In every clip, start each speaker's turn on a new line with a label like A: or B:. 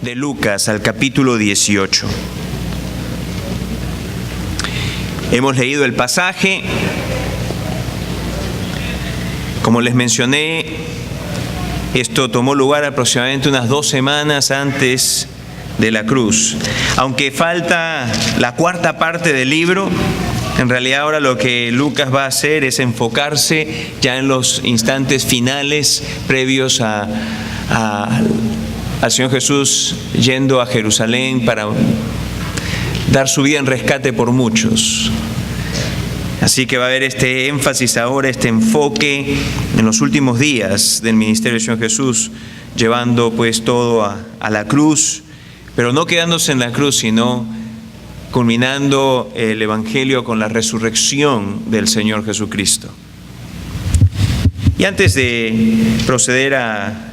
A: de Lucas al capítulo 18. Hemos leído el pasaje. Como les mencioné, esto tomó lugar aproximadamente unas 2 semanas antes de la cruz. Aunque falta la cuarta parte del libro, en realidad ahora lo que Lucas va a hacer es enfocarse ya en los instantes finales previos al Señor Jesús yendo a Jerusalén para dar su vida en rescate por muchos. Así que va a haber este énfasis ahora, este enfoque en los últimos días del ministerio del Señor Jesús, llevando pues todo a la cruz, pero no quedándose en la cruz, sino culminando el Evangelio con la resurrección del Señor Jesucristo. Y antes de proceder a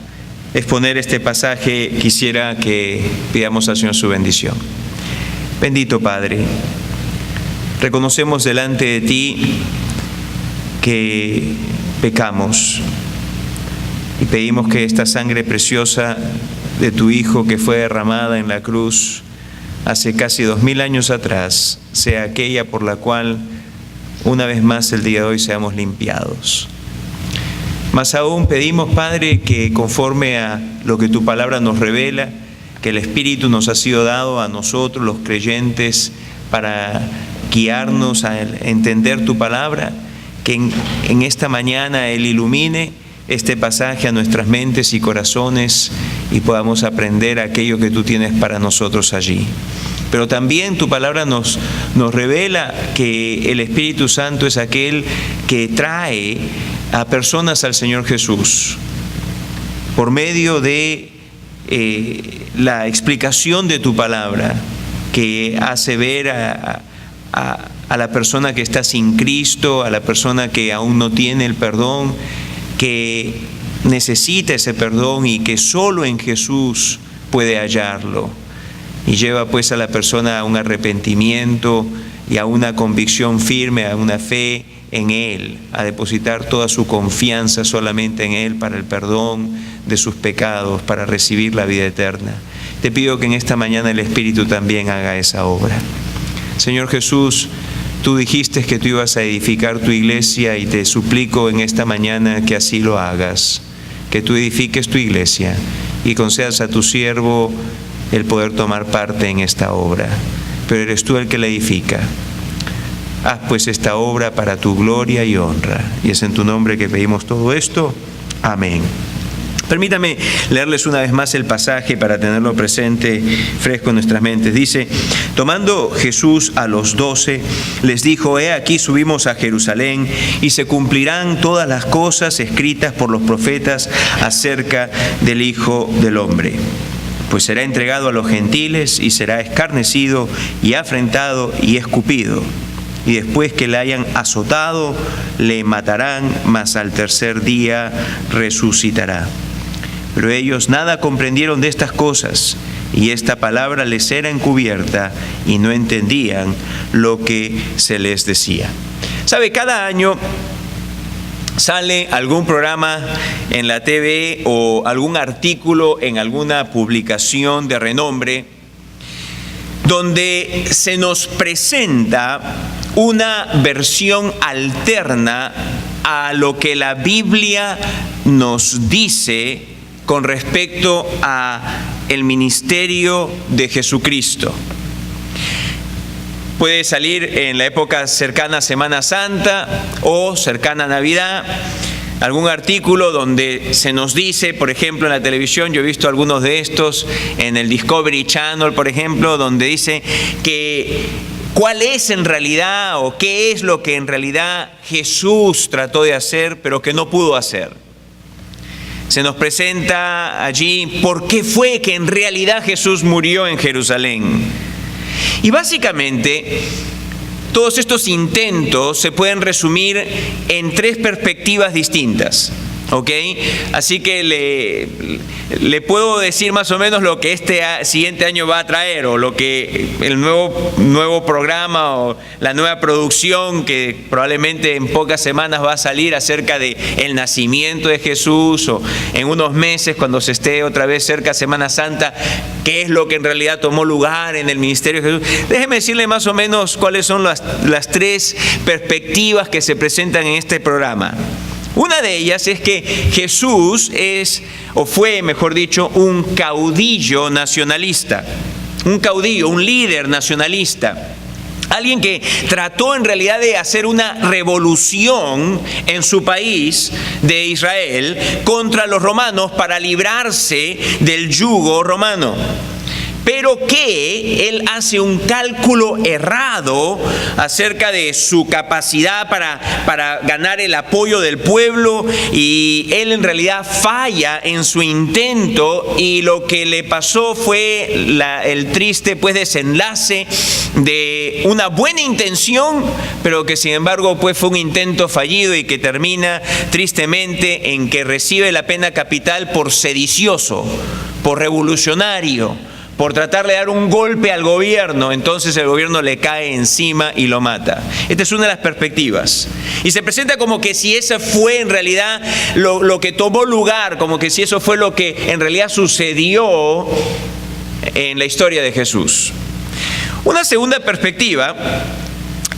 A: exponer este pasaje, quisiera que pidamos al Señor su bendición. Bendito Padre, reconocemos delante de ti que pecamos y pedimos que esta sangre preciosa de tu Hijo que fue derramada en la cruz hace casi 2000 años atrás sea aquella por la cual una vez más el día de hoy seamos limpiados. Más aún pedimos, Padre, que conforme a lo que tu palabra nos revela, que el Espíritu nos ha sido dado a nosotros los creyentes para guiarnos a entender tu palabra, que en esta mañana Él ilumine este pasaje a nuestras mentes y corazones y podamos aprender aquello que tú tienes para nosotros allí. Pero también tu palabra nos revela que el Espíritu Santo es aquel que trae a personas al Señor Jesús por medio de la explicación de tu palabra, que hace ver a la persona que está sin Cristo, a la persona que aún no tiene el perdón, que necesita ese perdón y que solo en Jesús puede hallarlo. Y lleva pues a la persona a un arrepentimiento y a una convicción firme, a una fe en Él, a depositar toda su confianza solamente en Él para el perdón de sus pecados, para recibir la vida eterna. Te pido que en esta mañana el Espíritu también haga esa obra. Señor Jesús, tú dijiste que tú ibas a edificar tu iglesia y te suplico en esta mañana que así lo hagas, que tú edifiques tu iglesia y concedas a tu siervo el poder tomar parte en esta obra. Pero eres tú el que la edifica. Haz pues esta obra para tu gloria y honra. Y es en tu nombre que pedimos todo esto. Amén. Permítame leerles una vez más el pasaje para tenerlo presente, fresco en nuestras mentes. Dice: tomando Jesús a los 12, les dijo: he aquí subimos a Jerusalén, y se cumplirán todas las cosas escritas por los profetas acerca del Hijo del Hombre. Pues será entregado a los gentiles, y será escarnecido, y afrentado, y escupido. Y después que le hayan azotado, le matarán, mas al tercer día resucitará. Pero ellos nada comprendieron de estas cosas, y esta palabra les era encubierta, y no entendían lo que se les decía. ¿Sabe? Cada año sale algún programa en la TV o algún artículo en alguna publicación de renombre donde se nos presenta una versión alterna a lo que la Biblia nos dice con respecto a el ministerio de Jesucristo. Puede salir en la época cercana a Semana Santa o cercana a Navidad algún artículo donde se nos dice, por ejemplo, en la televisión, yo he visto algunos de estos en el Discovery Channel, por ejemplo, donde dice que cuál es en realidad o qué es lo que en realidad Jesús trató de hacer, pero que no pudo hacer. Se nos presenta allí por qué fue que en realidad Jesús murió en Jerusalén. Y básicamente, todos estos intentos se pueden resumir en 3 perspectivas distintas. ¿Ok? Así que le puedo decir más o menos lo que este siguiente año va a traer, o lo que el nuevo programa o la nueva producción que probablemente en pocas semanas va a salir acerca de el nacimiento de Jesús, o en unos meses cuando se esté otra vez cerca de Semana Santa, qué es lo que en realidad tomó lugar en el ministerio de Jesús. Déjeme decirle más o menos cuáles son las tres perspectivas que se presentan en este programa. Una de ellas es que Jesús fue, mejor dicho, un caudillo nacionalista, un caudillo, un líder nacionalista. Alguien que trató en realidad de hacer una revolución en su país de Israel contra los romanos para librarse del yugo romano. Pero que él hace un cálculo errado acerca de su capacidad para ganar el apoyo del pueblo, y él en realidad falla en su intento, y lo que le pasó fue el triste desenlace de una buena intención, pero que sin embargo fue un intento fallido y que termina tristemente en que recibe la pena capital por sedicioso, por revolucionario, por tratar de dar un golpe al gobierno. Entonces el gobierno le cae encima y lo mata. Esta es una de las perspectivas. Y se presenta como que si esa fue en realidad lo que tomó lugar, como que si eso fue lo que en realidad sucedió en la historia de Jesús. Una segunda perspectiva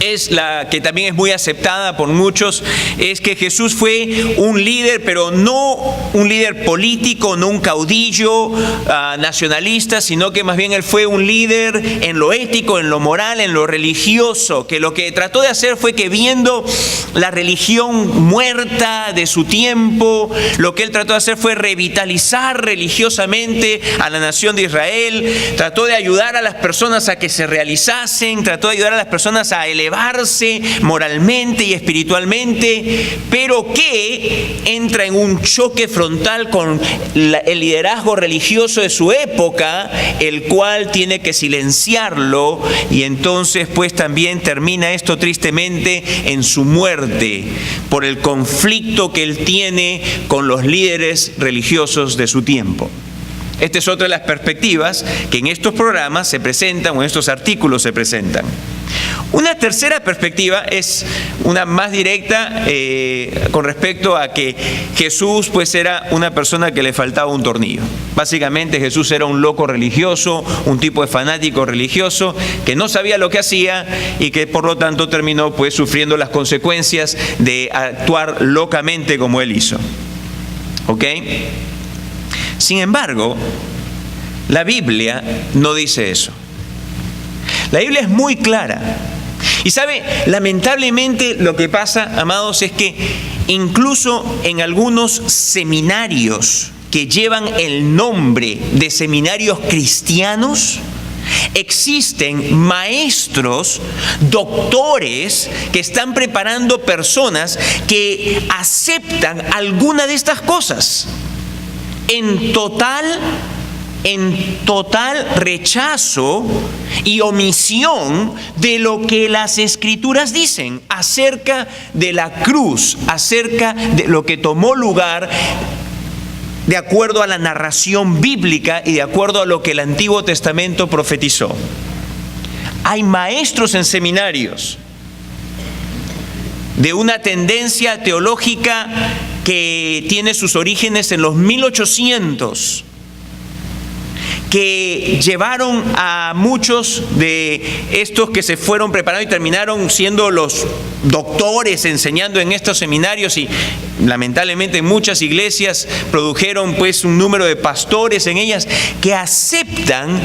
A: es la que también es muy aceptada por muchos, es que Jesús fue un líder, pero no un líder político, no un caudillo nacionalista, sino que más bien él fue un líder en lo ético, en lo moral, en lo religioso, que lo que trató de hacer fue que, viendo la religión muerta de su tiempo, lo que él trató de hacer fue revitalizar religiosamente a la nación de Israel, trató de ayudar a las personas a que se realizasen, trató de ayudar a las personas a elevarse moralmente y espiritualmente, pero que entra en un choque frontal con el liderazgo religioso de su época, el cual tiene que silenciarlo, y entonces también termina esto tristemente en su muerte por el conflicto que él tiene con los líderes religiosos de su tiempo. Esta es otra de las perspectivas que en estos programas se presentan, o en estos artículos se presentan. Una tercera perspectiva es una más directa con respecto a que Jesús era una persona que le faltaba un tornillo. Básicamente Jesús era un loco religioso, un tipo de fanático religioso que no sabía lo que hacía y que por lo tanto terminó sufriendo las consecuencias de actuar locamente como él hizo. ¿Ok? Sin embargo, la Biblia no dice eso. La Biblia es muy clara. Y sabe, lamentablemente lo que pasa, amados, es que incluso en algunos seminarios que llevan el nombre de seminarios cristianos, existen maestros, doctores que están preparando personas que aceptan alguna de estas cosas en total rechazo y omisión de lo que las Escrituras dicen acerca de la cruz, acerca de lo que tomó lugar de acuerdo a la narración bíblica y de acuerdo a lo que el Antiguo Testamento profetizó. Hay maestros en seminarios de una tendencia teológica que tiene sus orígenes en los 1800, que llevaron a muchos de estos que se fueron preparando y terminaron siendo los doctores enseñando en estos seminarios, y lamentablemente muchas iglesias produjeron un número de pastores en ellas que aceptan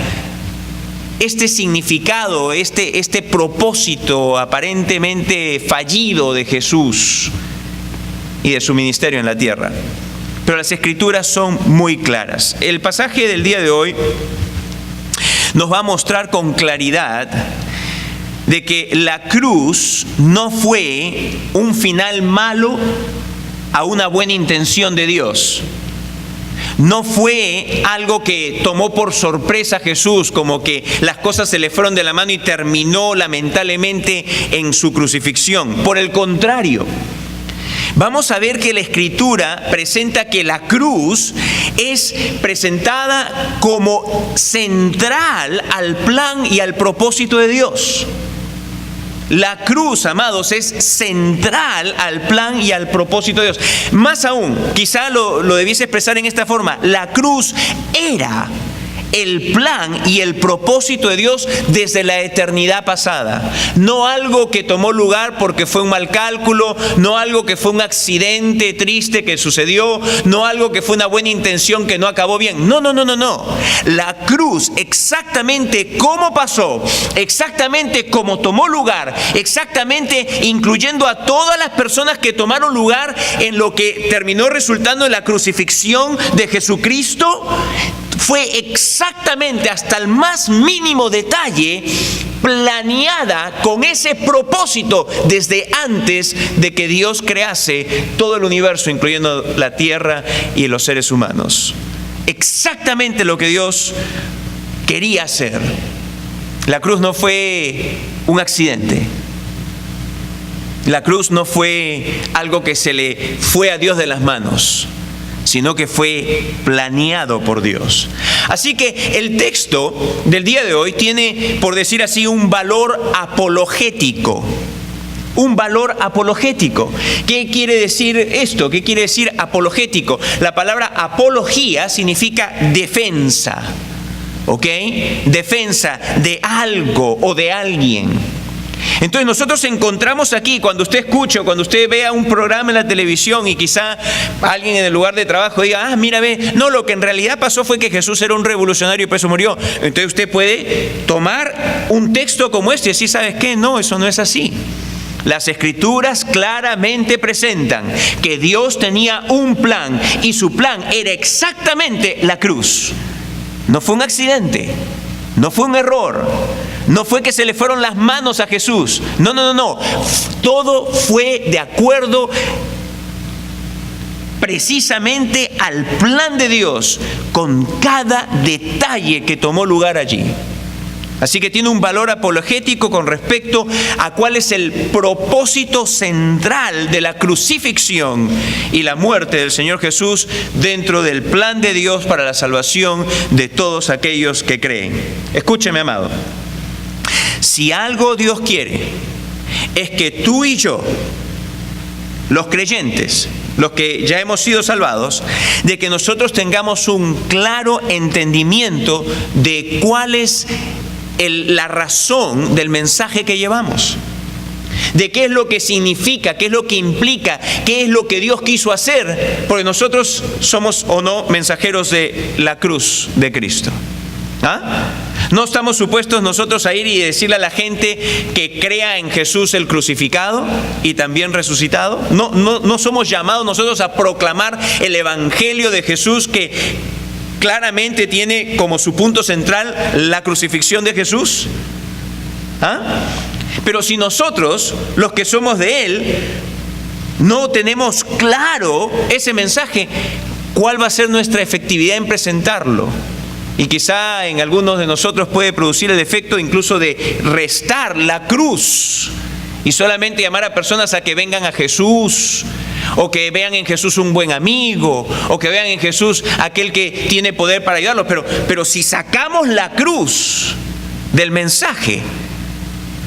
A: este significado, este propósito aparentemente fallido de Jesús y de su ministerio en la tierra. Pero las Escrituras son muy claras. El pasaje del día de hoy nos va a mostrar con claridad de que la cruz no fue un final malo a una buena intención de Dios. No fue algo que tomó por sorpresa a Jesús, como que las cosas se le fueron de la mano y terminó lamentablemente en su crucifixión. Por el contrario, vamos a ver que la Escritura presenta que la cruz es presentada como central al plan y al propósito de Dios. La cruz, amados, es central al plan y al propósito de Dios. Más aún, quizá lo debiese expresar en esta forma: la cruz era el plan y el propósito de Dios desde la eternidad pasada. No algo que tomó lugar porque fue un mal cálculo, no algo que fue un accidente triste que sucedió, no algo que fue una buena intención que no acabó bien. No. La cruz, exactamente cómo pasó, exactamente cómo tomó lugar, exactamente incluyendo a todas las personas que tomaron lugar en lo que terminó resultando en la crucifixión de Jesucristo, fue exactamente hasta el más mínimo detalle planeada con ese propósito desde antes de que Dios crease todo el universo, incluyendo la tierra y los seres humanos. Exactamente lo que Dios quería hacer. La cruz no fue un accidente. La cruz no fue algo que se le fue a Dios de las manos, sino que fue planeado por Dios. Así que el texto del día de hoy tiene, por decir así, un valor apologético. Un valor apologético. ¿Qué quiere decir esto? ¿Qué quiere decir apologético? La palabra apología significa defensa, ¿ok? Defensa de algo o de alguien. Entonces nosotros encontramos aquí, cuando usted escuche o cuando usted vea un programa en la televisión y quizá alguien en el lugar de trabajo diga, mira, ve, no, lo que en realidad pasó fue que Jesús era un revolucionario y por eso murió. Entonces usted puede tomar un texto como este y decir, ¿sabes qué? No, eso no es así. Las Escrituras claramente presentan que Dios tenía un plan y su plan era exactamente la cruz. No fue un accidente, no fue un error, no fue que se le fueron las manos a Jesús. No. Todo fue de acuerdo precisamente al plan de Dios, con cada detalle que tomó lugar allí. Así que tiene un valor apologético con respecto a cuál es el propósito central de la crucifixión y la muerte del Señor Jesús dentro del plan de Dios para la salvación de todos aquellos que creen. Escúcheme, amado. Si algo Dios quiere, es que tú y yo, los creyentes, los que ya hemos sido salvados, de que nosotros tengamos un claro entendimiento de cuál es la razón del mensaje que llevamos, de qué es lo que significa, qué es lo que implica, qué es lo que Dios quiso hacer, porque nosotros somos o no mensajeros de la cruz de Cristo. No estamos supuestos nosotros a ir y decirle a la gente que crea en Jesús el crucificado y también resucitado. No somos llamados nosotros a proclamar el evangelio de Jesús, que claramente tiene como su punto central la crucifixión de Jesús. Pero si nosotros, los que somos de Él, no tenemos claro ese mensaje, ¿cuál va a ser nuestra efectividad en presentarlo? Y quizá en algunos de nosotros puede producir el efecto incluso de restar la cruz y solamente llamar a personas a que vengan a Jesús, o que vean en Jesús un buen amigo, o que vean en Jesús aquel que tiene poder para ayudarlos. Pero si sacamos la cruz del mensaje,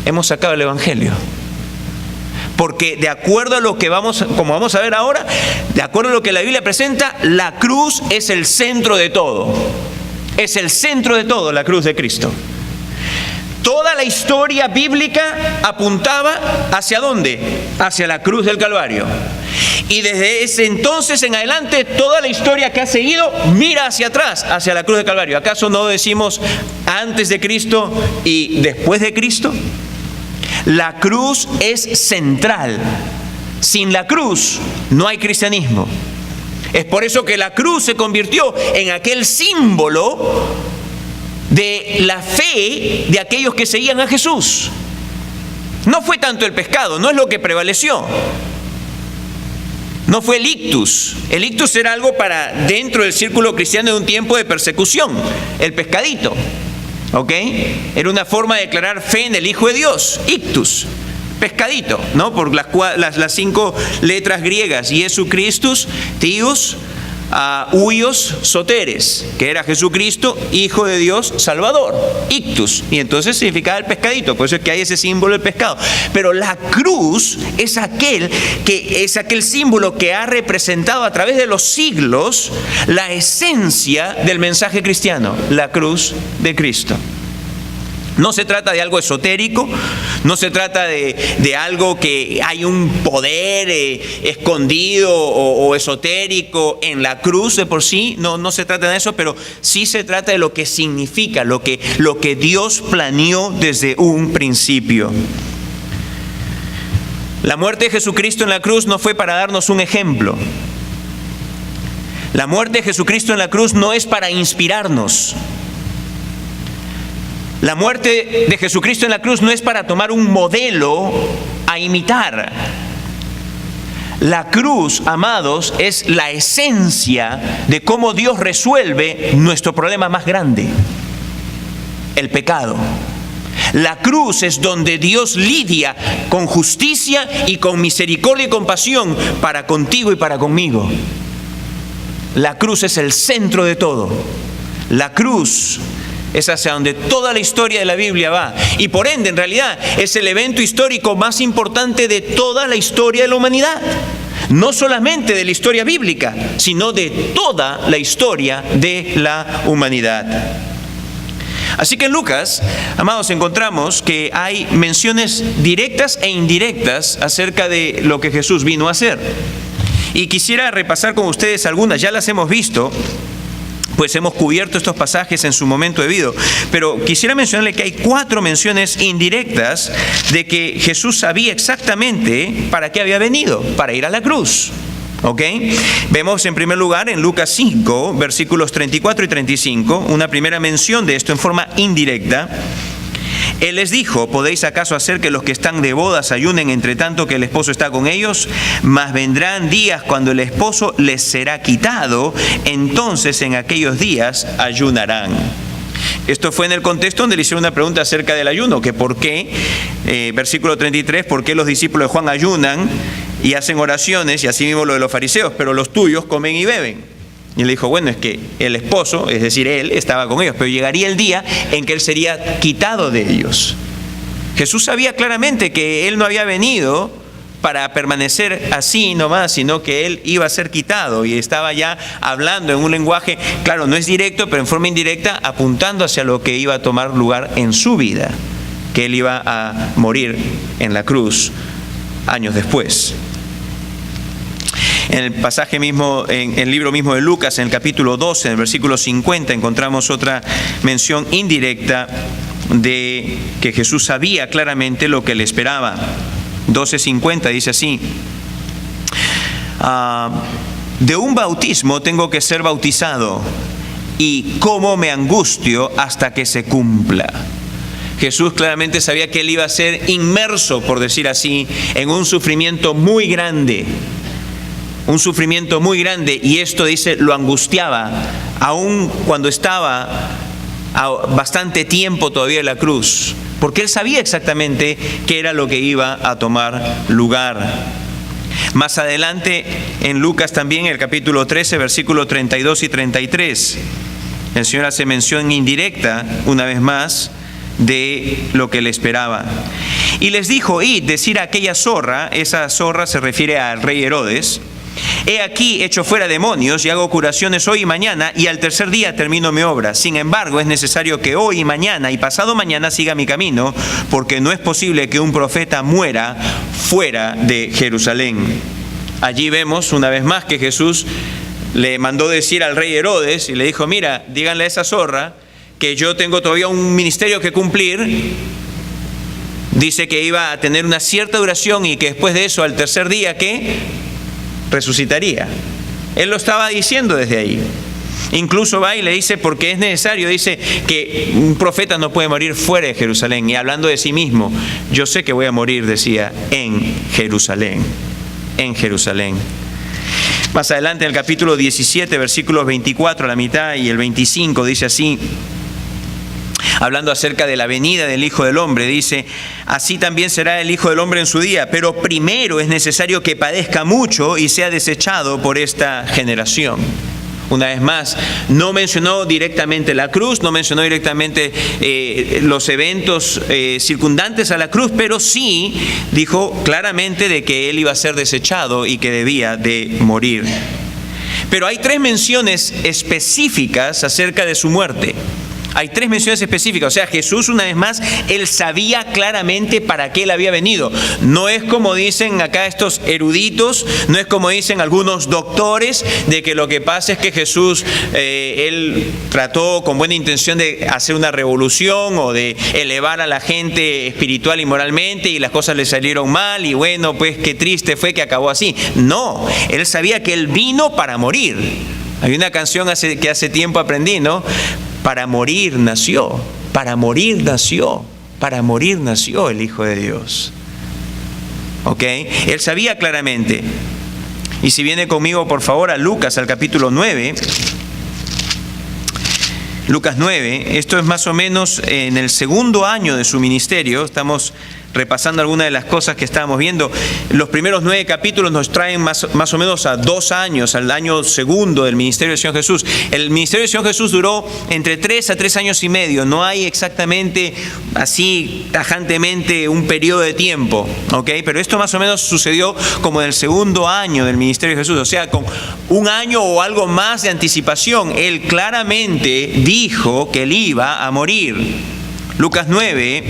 A: hemos sacado el evangelio. Porque de acuerdo a lo que como vamos a ver ahora, de acuerdo a lo que la Biblia presenta, la cruz es el centro de todo. Es el centro de todo, la cruz de Cristo. Toda la historia bíblica apuntaba ¿hacia dónde? Hacia la cruz del Calvario. Y desde ese entonces en adelante, toda la historia que ha seguido mira hacia atrás, hacia la cruz del Calvario. ¿Acaso no decimos antes de Cristo y después de Cristo? La cruz es central. Sin la cruz no hay cristianismo. Es por eso que la cruz se convirtió en aquel símbolo de la fe de aquellos que seguían a Jesús. No fue tanto el pescado, no es lo que prevaleció. No fue el ictus. El ictus era algo para dentro del círculo cristiano de un tiempo de persecución. El pescadito, ¿ok? Era una forma de declarar fe en el Hijo de Dios. Ictus, pescadito, ¿no? Por las 5 letras griegas. Jesús Christus, Theos, huios soteres, que era Jesucristo, Hijo de Dios, Salvador, ictus, y entonces significaba el pescadito, por eso es que hay ese símbolo del pescado. Pero la cruz es aquel símbolo que ha representado a través de los siglos la esencia del mensaje cristiano, la cruz de Cristo. No se trata de algo esotérico, no se trata de algo que hay un poder escondido o esotérico en la cruz de por sí, no se trata de eso, pero sí se trata de lo que significa, lo que Dios planeó desde un principio. La muerte de Jesucristo en la cruz no fue para darnos un ejemplo. La muerte de Jesucristo en la cruz no es para inspirarnos. La muerte de Jesucristo en la cruz no es para tomar un modelo a imitar. La cruz, amados, es la esencia de cómo Dios resuelve nuestro problema más grande, el pecado. La cruz es donde Dios lidia con justicia y con misericordia y compasión para contigo y para conmigo. La cruz es el centro de todo. La cruz es hacia donde toda la historia de la Biblia va. Y por ende, en realidad, es el evento histórico más importante de toda la historia de la humanidad. No solamente de la historia bíblica, sino de toda la historia de la humanidad. Así que en Lucas, amados, encontramos que hay menciones directas e indirectas acerca de lo que Jesús vino a hacer. Y quisiera repasar con ustedes algunas, ya las hemos visto, pues hemos cubierto estos pasajes en su momento debido. Pero quisiera mencionarle que hay 4 menciones indirectas de que Jesús sabía exactamente para qué había venido, para ir a la cruz. ¿Ok? Vemos en primer lugar en Lucas 5, versículos 34 y 35, una primera mención de esto en forma indirecta. Él les dijo: ¿podéis acaso hacer que los que están de bodas ayunen entre tanto que el esposo está con ellos? Mas vendrán días cuando el esposo les será quitado, entonces en aquellos días ayunarán. Esto fue en el contexto donde le hicieron una pregunta acerca del ayuno, que por qué, versículo 33, ¿por qué los discípulos de Juan ayunan y hacen oraciones, y así mismo lo de los fariseos, pero los tuyos comen y beben? Y él dijo: bueno, es que el esposo, es decir, él estaba con ellos, pero llegaría el día en que él sería quitado de ellos. Jesús sabía claramente que él no había venido para permanecer así nomás, sino que él iba a ser quitado, y estaba ya hablando en un lenguaje, claro, no es directo, pero en forma indirecta, apuntando hacia lo que iba a tomar lugar en su vida, que él iba a morir en la cruz años después. En el pasaje mismo, en el libro mismo de Lucas, en el capítulo 12, en el versículo 50, encontramos otra mención indirecta de que Jesús sabía claramente lo que le esperaba. 12:50 dice así: de un bautismo tengo que ser bautizado, y cómo me angustio hasta que se cumpla. Jesús claramente sabía que él iba a ser inmerso, por decir así, en un sufrimiento muy grande. Un sufrimiento muy grande, y esto, dice, lo angustiaba, aun cuando estaba a bastante tiempo todavía en la cruz, porque él sabía exactamente qué era lo que iba a tomar lugar. Más adelante, en Lucas también, en el capítulo 13, versículos 32 y 33, el Señor hace mención indirecta, una vez más, de lo que le esperaba. Y les dijo: id, decir a aquella zorra, esa zorra se refiere al rey Herodes: he aquí echo fuera demonios y hago curaciones hoy y mañana, y al tercer día termino mi obra. Sin embargo, es necesario que hoy y mañana y pasado mañana siga mi camino, porque no es posible que un profeta muera fuera de Jerusalén. Allí vemos una vez más que Jesús le mandó decir al rey Herodes y le dijo: mira, díganle a esa zorra que yo tengo todavía un ministerio que cumplir. Dice que iba a tener una cierta duración y que después de eso, al tercer día, ¿qué? Resucitaría. Él lo estaba diciendo desde ahí. Incluso va y le dice, porque es necesario, dice que un profeta no puede morir fuera de Jerusalén. Y hablando de sí mismo: yo sé que voy a morir, decía, en Jerusalén. En Jerusalén. Más adelante, en el capítulo 17, versículos 24 a la mitad y el 25, dice así, hablando acerca de la venida del Hijo del Hombre, dice: así también será el Hijo del Hombre en su día, pero primero es necesario que padezca mucho y sea desechado por esta generación. Una vez más, no mencionó directamente la cruz, no mencionó directamente los eventos circundantes a la cruz, pero sí dijo claramente de que él iba a ser desechado y que debía de morir. Pero hay 3 menciones específicas acerca de su muerte. Hay 3 menciones específicas. O sea, Jesús, una vez más, él sabía claramente para qué él había venido. No es como dicen acá estos eruditos, no es como dicen algunos doctores, de que lo que pasa es que Jesús, él trató con buena intención de hacer una revolución o de elevar a la gente espiritual y moralmente y las cosas le salieron mal y bueno, pues qué triste fue que acabó así. No, él sabía que él vino para morir. Hay una canción que hace tiempo aprendí, ¿no? Para morir nació, para morir nació, para morir nació el Hijo de Dios. ¿Ok? Él sabía claramente. Y si viene conmigo, por favor, a Lucas, al capítulo 9. Lucas 9, esto es más o menos en el 2º año de su ministerio. Estamos repasando algunas de las cosas que estábamos viendo. Los primeros 9 capítulos nos traen más o menos a 2 años, al año 2 del ministerio del Señor Jesús. El ministerio del Señor Jesús duró entre 3 a 3 años y medio. No hay exactamente así tajantemente un periodo de tiempo, ¿ok? Pero esto más o menos sucedió como en el 2º año del ministerio de Jesús. O sea, con 1 año o algo más de anticipación, él claramente dijo que él iba a morir. Lucas 9,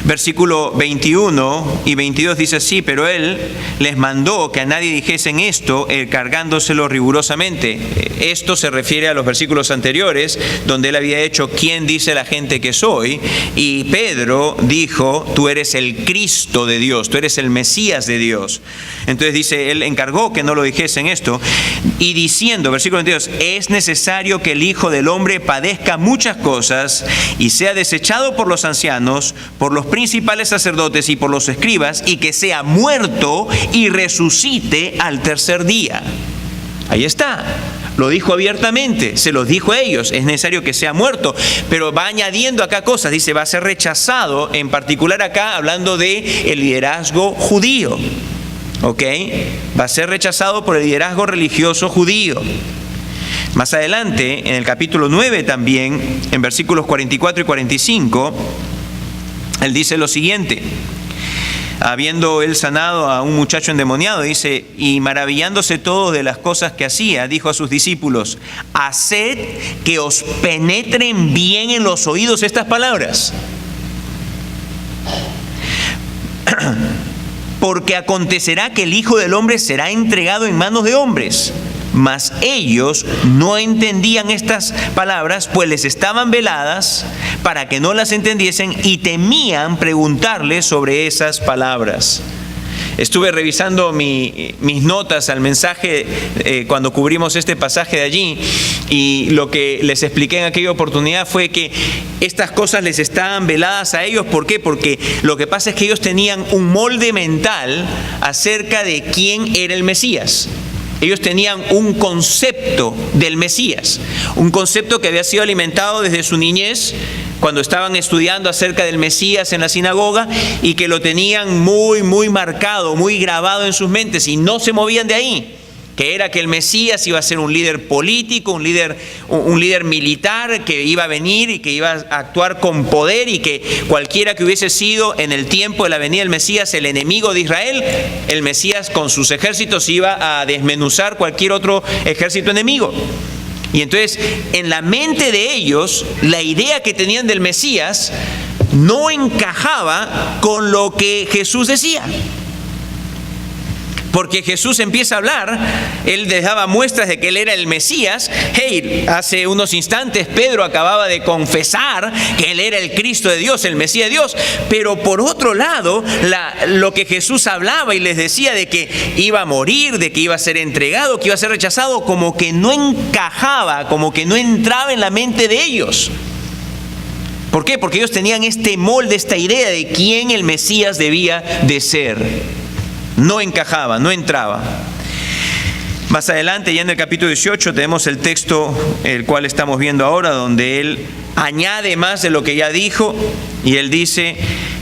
A: versículo 21 y 22 dice así: pero él les mandó que a nadie dijesen esto, cargándoselo rigurosamente. Esto se refiere a los versículos anteriores, donde él había hecho: ¿quién dice la gente que soy? Y Pedro dijo: tú eres el Cristo de Dios, tú eres el Mesías de Dios. Entonces dice, él encargó que no lo dijesen esto, y diciendo, versículo 22, es necesario que el Hijo del Hombre padezca muchas cosas y sea desechado por los ancianos, por los principales sacerdotes y por los escribas, y que sea muerto y resucite al 3er día. Ahí está. Lo dijo abiertamente, se los dijo a ellos, es necesario que sea muerto, pero va añadiendo acá cosas, dice, va a ser rechazado, en particular acá hablando de el liderazgo judío, ¿ok? Va a ser rechazado por el liderazgo religioso judío. Más adelante, en el capítulo 9 también, en versículos 44 y 45, él dice lo siguiente: habiendo él sanado a un muchacho endemoniado, dice, y maravillándose todos de las cosas que hacía, dijo a sus discípulos: haced que os penetren bien en los oídos estas palabras, porque acontecerá que el Hijo del Hombre será entregado en manos de hombres. Mas ellos no entendían estas palabras, pues les estaban veladas para que no las entendiesen, y temían preguntarle sobre esas palabras. Estuve revisando mis notas al mensaje cuando cubrimos este pasaje de allí, y lo que les expliqué en aquella oportunidad fue que estas cosas les estaban veladas a ellos. ¿Por qué? Porque lo que pasa es que ellos tenían un molde mental acerca de quién era el Mesías. Ellos tenían un concepto del Mesías, un concepto que había sido alimentado desde su niñez, cuando estaban estudiando acerca del Mesías en la sinagoga, y que lo tenían muy, muy marcado, muy grabado en sus mentes, y no se movían de ahí. Que era que el Mesías iba a ser un líder político, un líder militar, que iba a venir y que iba a actuar con poder, y que cualquiera que hubiese sido en el tiempo de la venida del Mesías el enemigo de Israel, el Mesías con sus ejércitos iba a desmenuzar cualquier otro ejército enemigo. Y entonces, en la mente de ellos, la idea que tenían del Mesías no encajaba con lo que Jesús decía. Porque Jesús empieza a hablar, él les daba muestras de que él era el Mesías. Hey, hace unos instantes Pedro acababa de confesar que él era el Cristo de Dios, el Mesías de Dios. Pero por otro lado, lo que Jesús hablaba y les decía de que iba a morir, de que iba a ser entregado, que iba a ser rechazado, como que no encajaba, como que no entraba en la mente de ellos. ¿Por qué? Porque ellos tenían este molde, esta idea de quién el Mesías debía de ser. No encajaba, no entraba. Más adelante, ya en el capítulo 18, tenemos el texto el cual estamos viendo ahora, donde él añade más de lo que ya dijo, y él dice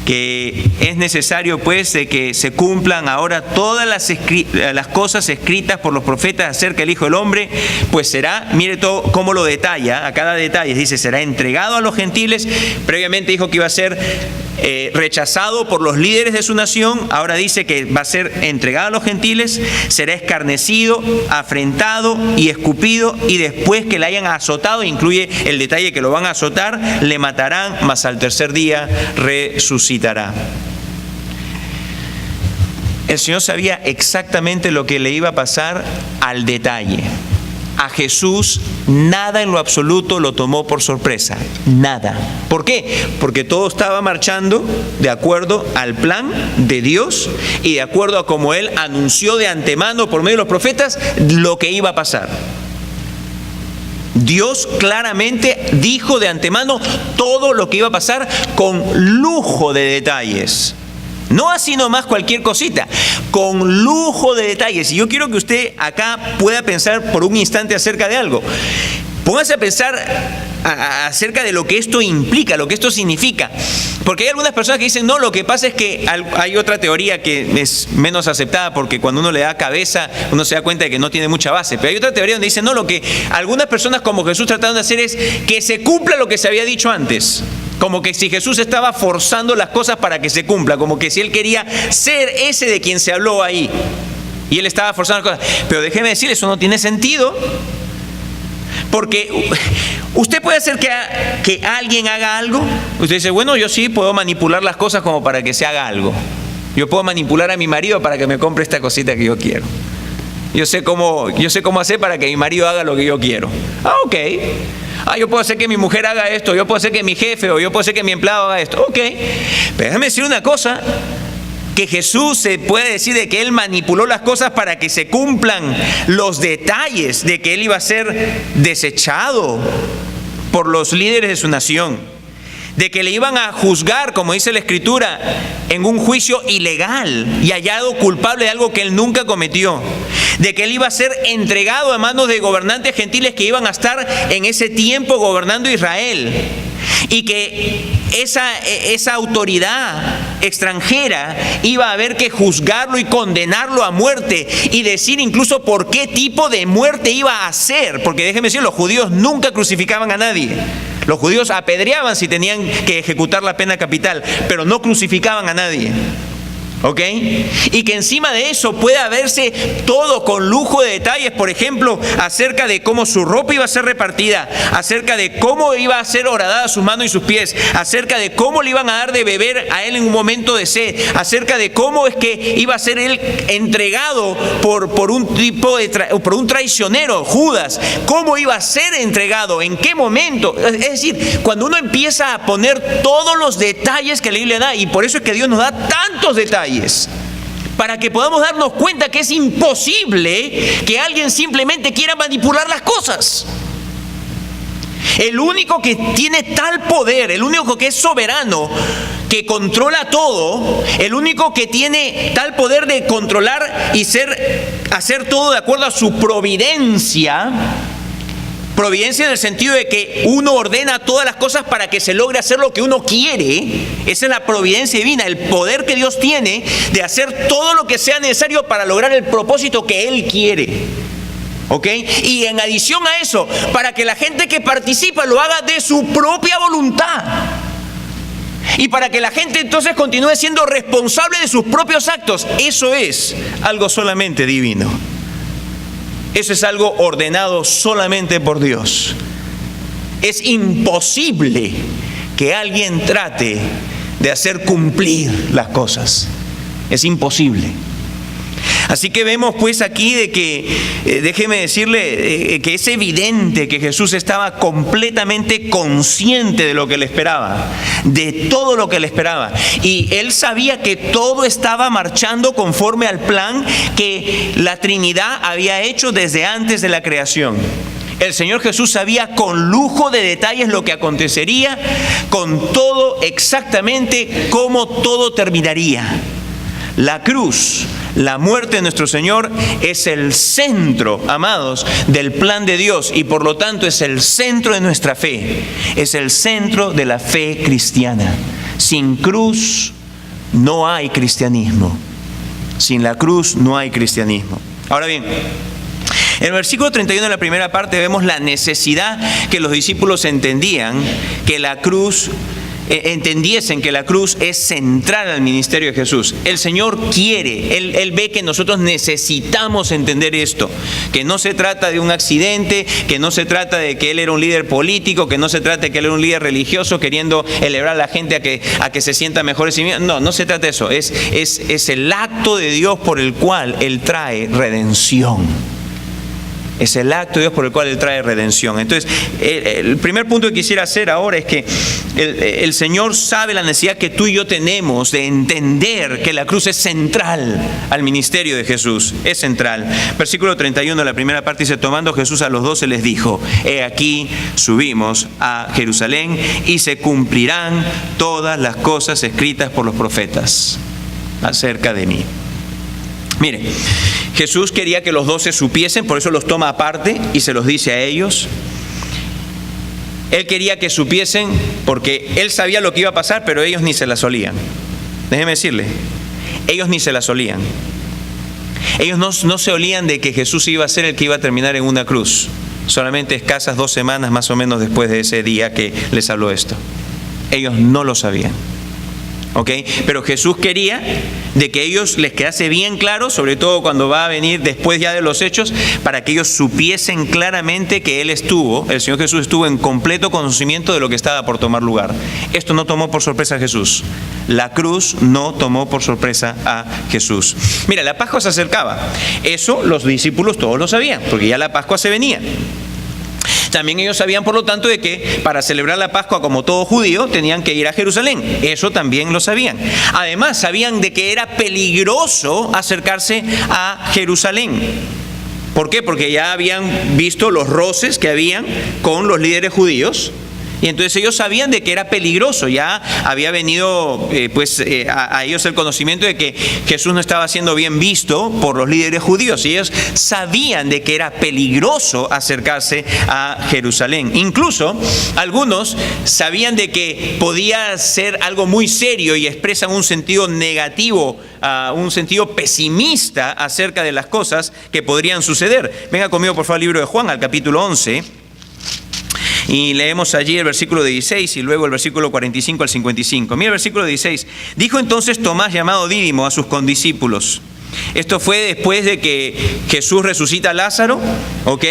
A: que es necesario pues de que se cumplan ahora todas las cosas escritas por los profetas acerca del Hijo del Hombre, pues será, mire todo cómo lo detalla, a cada detalle, dice, será entregado a los gentiles. Previamente dijo que iba a ser rechazado por los líderes de su nación, ahora dice que va a ser entregado a los gentiles, será escarnecido, afrentado y escupido, y después que le hayan azotado, incluye el detalle que lo van a azotar, le matarán, mas al tercer día resucitará. El Señor sabía exactamente lo que le iba a pasar al detalle. A Jesús nada en lo absoluto lo tomó por sorpresa, nada. ¿Por qué? Porque todo estaba marchando de acuerdo al plan de Dios y de acuerdo a como Él anunció de antemano por medio de los profetas lo que iba a pasar. Dios claramente dijo de antemano todo lo que iba a pasar con lujo de detalles. No así nomás cualquier cosita, con lujo de detalles. Y yo quiero que usted acá pueda pensar por un instante acerca de algo. Póngase a pensar acerca de lo que esto implica, lo que esto significa. Porque hay algunas personas que dicen, no, lo que pasa es que hay otra teoría que es menos aceptada porque cuando uno le da cabeza, uno se da cuenta de que no tiene mucha base. Pero hay otra teoría donde dicen, no, lo que algunas personas como Jesús trataron de hacer es que se cumpla lo que se había dicho antes. Como que si Jesús estaba forzando las cosas para que se cumpla, como que si Él quería ser ese de quien se habló ahí. Y Él estaba forzando las cosas. Pero déjeme decir, eso no tiene sentido. Porque usted puede hacer que alguien haga algo. Usted dice, bueno, yo sí puedo manipular las cosas como para que se haga algo. Yo puedo manipular a mi marido para que me compre esta cosita que yo quiero. Yo sé cómo hacer para que mi marido haga lo que yo quiero. Ok. Yo puedo hacer que mi mujer haga esto, yo puedo hacer que mi jefe o yo puedo hacer que mi empleado haga esto. Ok. Pero déjame decir una cosa. Que Jesús se puede decir de que Él manipuló las cosas para que se cumplan los detalles de que Él iba a ser desechado por los líderes de su nación, de que le iban a juzgar, como dice la Escritura, en un juicio ilegal y hallado culpable de algo que Él nunca cometió, de que Él iba a ser entregado a manos de gobernantes gentiles que iban a estar en ese tiempo gobernando Israel. Y que esa autoridad extranjera iba a haber que juzgarlo y condenarlo a muerte y decir incluso por qué tipo de muerte iba a hacer. Porque déjenme decir, los judíos nunca crucificaban a nadie. Los judíos apedreaban si tenían que ejecutar la pena capital, pero no crucificaban a nadie. ¿Ok? Y que encima de eso pueda verse todo con lujo de detalles, por ejemplo, acerca de cómo su ropa iba a ser repartida, acerca de cómo iba a ser horadada sus manos y sus pies, acerca de cómo le iban a dar de beber a él en un momento de sed, acerca de cómo es que iba a ser él entregado por un traicionero, Judas, cómo iba a ser entregado, en qué momento. Es decir, cuando uno empieza a poner todos los detalles que la Biblia da, y por eso es que Dios nos da tantos detalles, para que podamos darnos cuenta que es imposible que alguien simplemente quiera manipular las cosas. El único que tiene tal poder, el único que es soberano, que controla todo, el único que tiene tal poder de controlar y hacer todo de acuerdo a su providencia. Providencia en el sentido de que uno ordena todas las cosas para que se logre hacer lo que uno quiere. Esa es la providencia divina, el poder que Dios tiene de hacer todo lo que sea necesario para lograr el propósito que Él quiere. ¿Ok? Y en adición a eso, para que la gente que participa lo haga de su propia voluntad. Y para que la gente entonces continúe siendo responsable de sus propios actos. Eso es algo solamente divino. Eso es algo ordenado solamente por Dios. Es imposible que alguien trate de hacer cumplir las cosas. Es imposible. Así que vemos pues aquí de que, déjeme decirle, que es evidente que Jesús estaba completamente consciente de lo que le esperaba, de todo lo que le esperaba. Y Él sabía que todo estaba marchando conforme al plan que la Trinidad había hecho desde antes de la creación. El Señor Jesús sabía con lujo de detalles lo que acontecería, con todo exactamente cómo todo terminaría. La cruz, la muerte de nuestro Señor es el centro, amados, del plan de Dios y por lo tanto es el centro de nuestra fe, es el centro de la fe cristiana. Sin cruz no hay cristianismo. Sin la cruz no hay cristianismo. Ahora bien, en el versículo 31 de la primera parte vemos la necesidad que los discípulos entendiesen que la cruz es central al ministerio de Jesús. El Señor quiere, Él ve que nosotros necesitamos entender esto, que no se trata de un accidente, que no se trata de que Él era un líder político, que no se trata de que Él era un líder religioso queriendo elevar a la gente a que se sienta mejor en sí mismo. No se trata de eso, es el acto de Dios por el cual Él trae redención. Es el acto de Dios por el cual Él trae redención. Entonces, el primer punto que quisiera hacer ahora es que el Señor sabe la necesidad que tú y yo tenemos de entender que la cruz es central al ministerio de Jesús. Es central. Versículo 31 de la primera parte dice: tomando Jesús a los 12 les dijo: he aquí subimos a Jerusalén y se cumplirán todas las cosas escritas por los profetas acerca de mí. Mire, Jesús quería que los 12 supiesen, por eso los toma aparte y se los dice a ellos. Él quería que supiesen porque Él sabía lo que iba a pasar, pero ellos ni se la solían. Déjeme decirle, ellos ni se la solían. Ellos no se olían de que Jesús iba a ser el que iba a terminar en una cruz. Solamente escasas 2 semanas más o menos después de ese día que les habló esto. Ellos no lo sabían. ¿Ok? Pero Jesús quería de que ellos les quedase bien claro, sobre todo cuando va a venir después ya de los hechos, para que ellos supiesen claramente que el Señor Jesús estuvo en completo conocimiento de lo que estaba por tomar lugar. Esto no tomó por sorpresa a Jesús. La cruz no tomó por sorpresa a Jesús. Mira, la Pascua se acercaba. Eso los discípulos todos lo sabían, porque ya la Pascua se venía. También ellos sabían, por lo tanto, de que para celebrar la Pascua, como todo judío, tenían que ir a Jerusalén. Eso también lo sabían. Además, sabían de que era peligroso acercarse a Jerusalén. ¿Por qué? Porque ya habían visto los roces que habían con los líderes judíos. Y entonces ellos sabían de que era peligroso. Ya había venido a ellos el conocimiento de que Jesús no estaba siendo bien visto por los líderes judíos. Y ellos sabían de que era peligroso acercarse a Jerusalén. Incluso algunos sabían de que podía ser algo muy serio y expresan un sentido negativo, un sentido pesimista acerca de las cosas que podrían suceder. Venga conmigo por favor al libro de Juan, al capítulo 11. Y leemos allí el versículo 16 y luego el versículo 45 al 55. Mira el versículo 16. Dijo entonces Tomás, llamado Dídimo, a sus condiscípulos. Esto fue después de que Jesús resucita a Lázaro, ¿ok?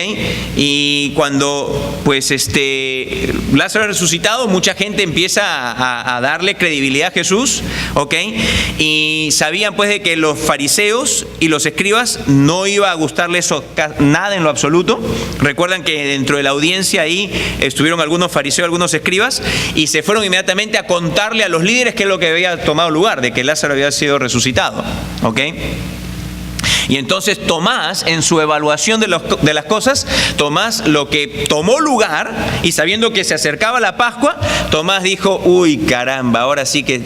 A: Y cuando Lázaro es resucitado, mucha gente empieza a darle credibilidad a Jesús, ¿ok? Y sabían pues de que los fariseos y los escribas no iba a gustarles nada en lo absoluto. Recuerdan que dentro de la audiencia ahí estuvieron algunos fariseos, algunos escribas, y se fueron inmediatamente a contarle a los líderes qué es lo que había tomado lugar, de que Lázaro había sido resucitado, ¿ok? Y entonces Tomás, en su evaluación de las cosas, Tomás lo que tomó lugar, y sabiendo que se acercaba la Pascua, Tomás dijo: uy, caramba, ahora sí que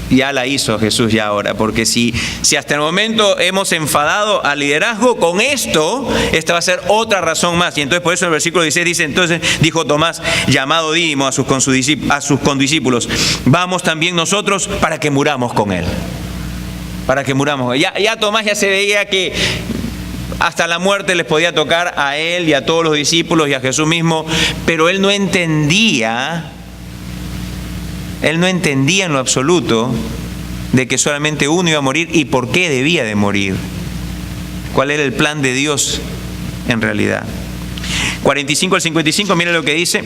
A: ya la hizo Jesús ya ahora, porque si hasta el momento hemos enfadado al liderazgo, con esta va a ser otra razón más. Y entonces por eso el versículo 16 dice: entonces dijo Tomás, llamado Dídimo, a sus condiscípulos: vamos también nosotros para que muramos con él. Para que muramos. Ya Tomás ya se veía que hasta la muerte les podía tocar a él y a todos los discípulos y a Jesús mismo, pero él no entendía en lo absoluto de que solamente uno iba a morir y por qué debía de morir. ¿Cuál era el plan de Dios en realidad? 45 al 55, mira lo que dice.